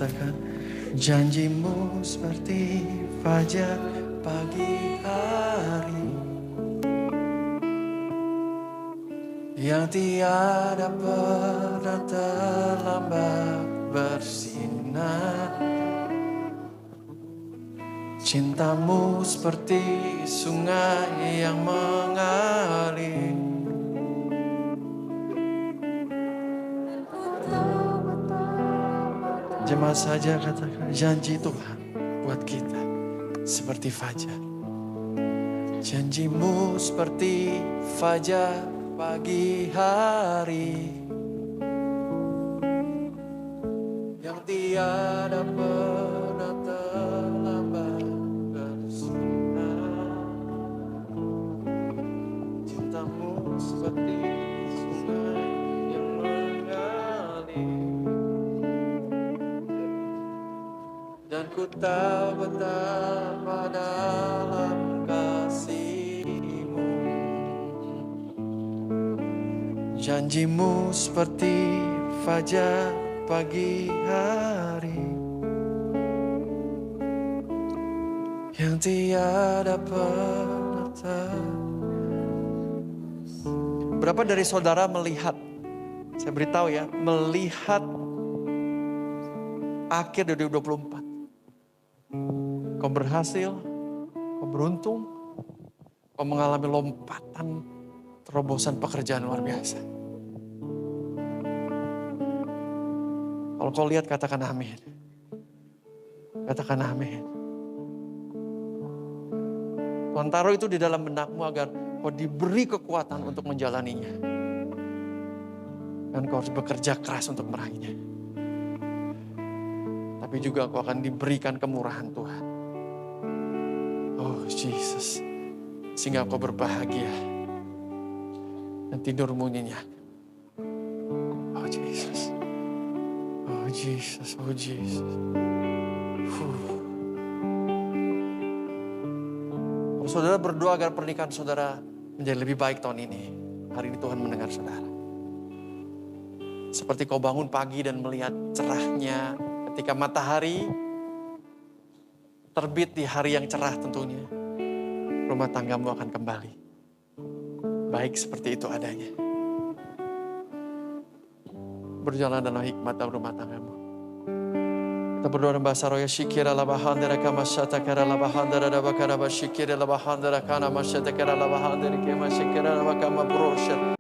katakan, janjimu seperti fajar pagi hari yang tiada pernah terlambat bersinar. Cintamu seperti sungai yang mengalir. Jemaat saja katakan, janji Tuhan buat kita seperti fajar. Janjimu seperti fajar pagi hari yang tiada pernah terlambat bersinar. Cintamu seperti sungai yang mengalir, dan ku tahu betapa dalam kasih-Mu. Janjimu seperti fajar pagi hari yang tiada pernah Berapa dari saudara melihat, saya beritahu ya, melihat akhir 2024. Kau berhasil, kau beruntung, kau mengalami lompatan terobosan pekerjaan luar biasa. Kalau kau lihat, katakan amin. Katakan amin. Tuhan taruh itu di dalam benakmu agar kau diberi kekuatan untuk menjalaninya. Dan kau harus bekerja keras untuk meraihnya. Tapi juga kau akan diberikan kemurahan Tuhan. Oh Jesus. Sehingga kau berbahagia. Dan tidurmu nyenyak. Oh Jesus. Oh Jesus. Oh Jesus. Kalau saudara berdoa agar pernikahan saudara menjadi lebih baik tahun ini. Hari ini Tuhan mendengar saudara. Seperti kau bangun pagi dan melihat cerahnya ketika matahari terbit di hari yang cerah tentunya. Rumah tanggamu akan kembali. Baik seperti itu adanya. Berjalan dalam hikmat dalam rumah tanggamu. Kita berdoa dalam bahasa roh ya. Syikira labahandara kama syatakara labahandara dabakara basyikira labahandara kana masyatakara labahandara kama syikira labakama brosyat.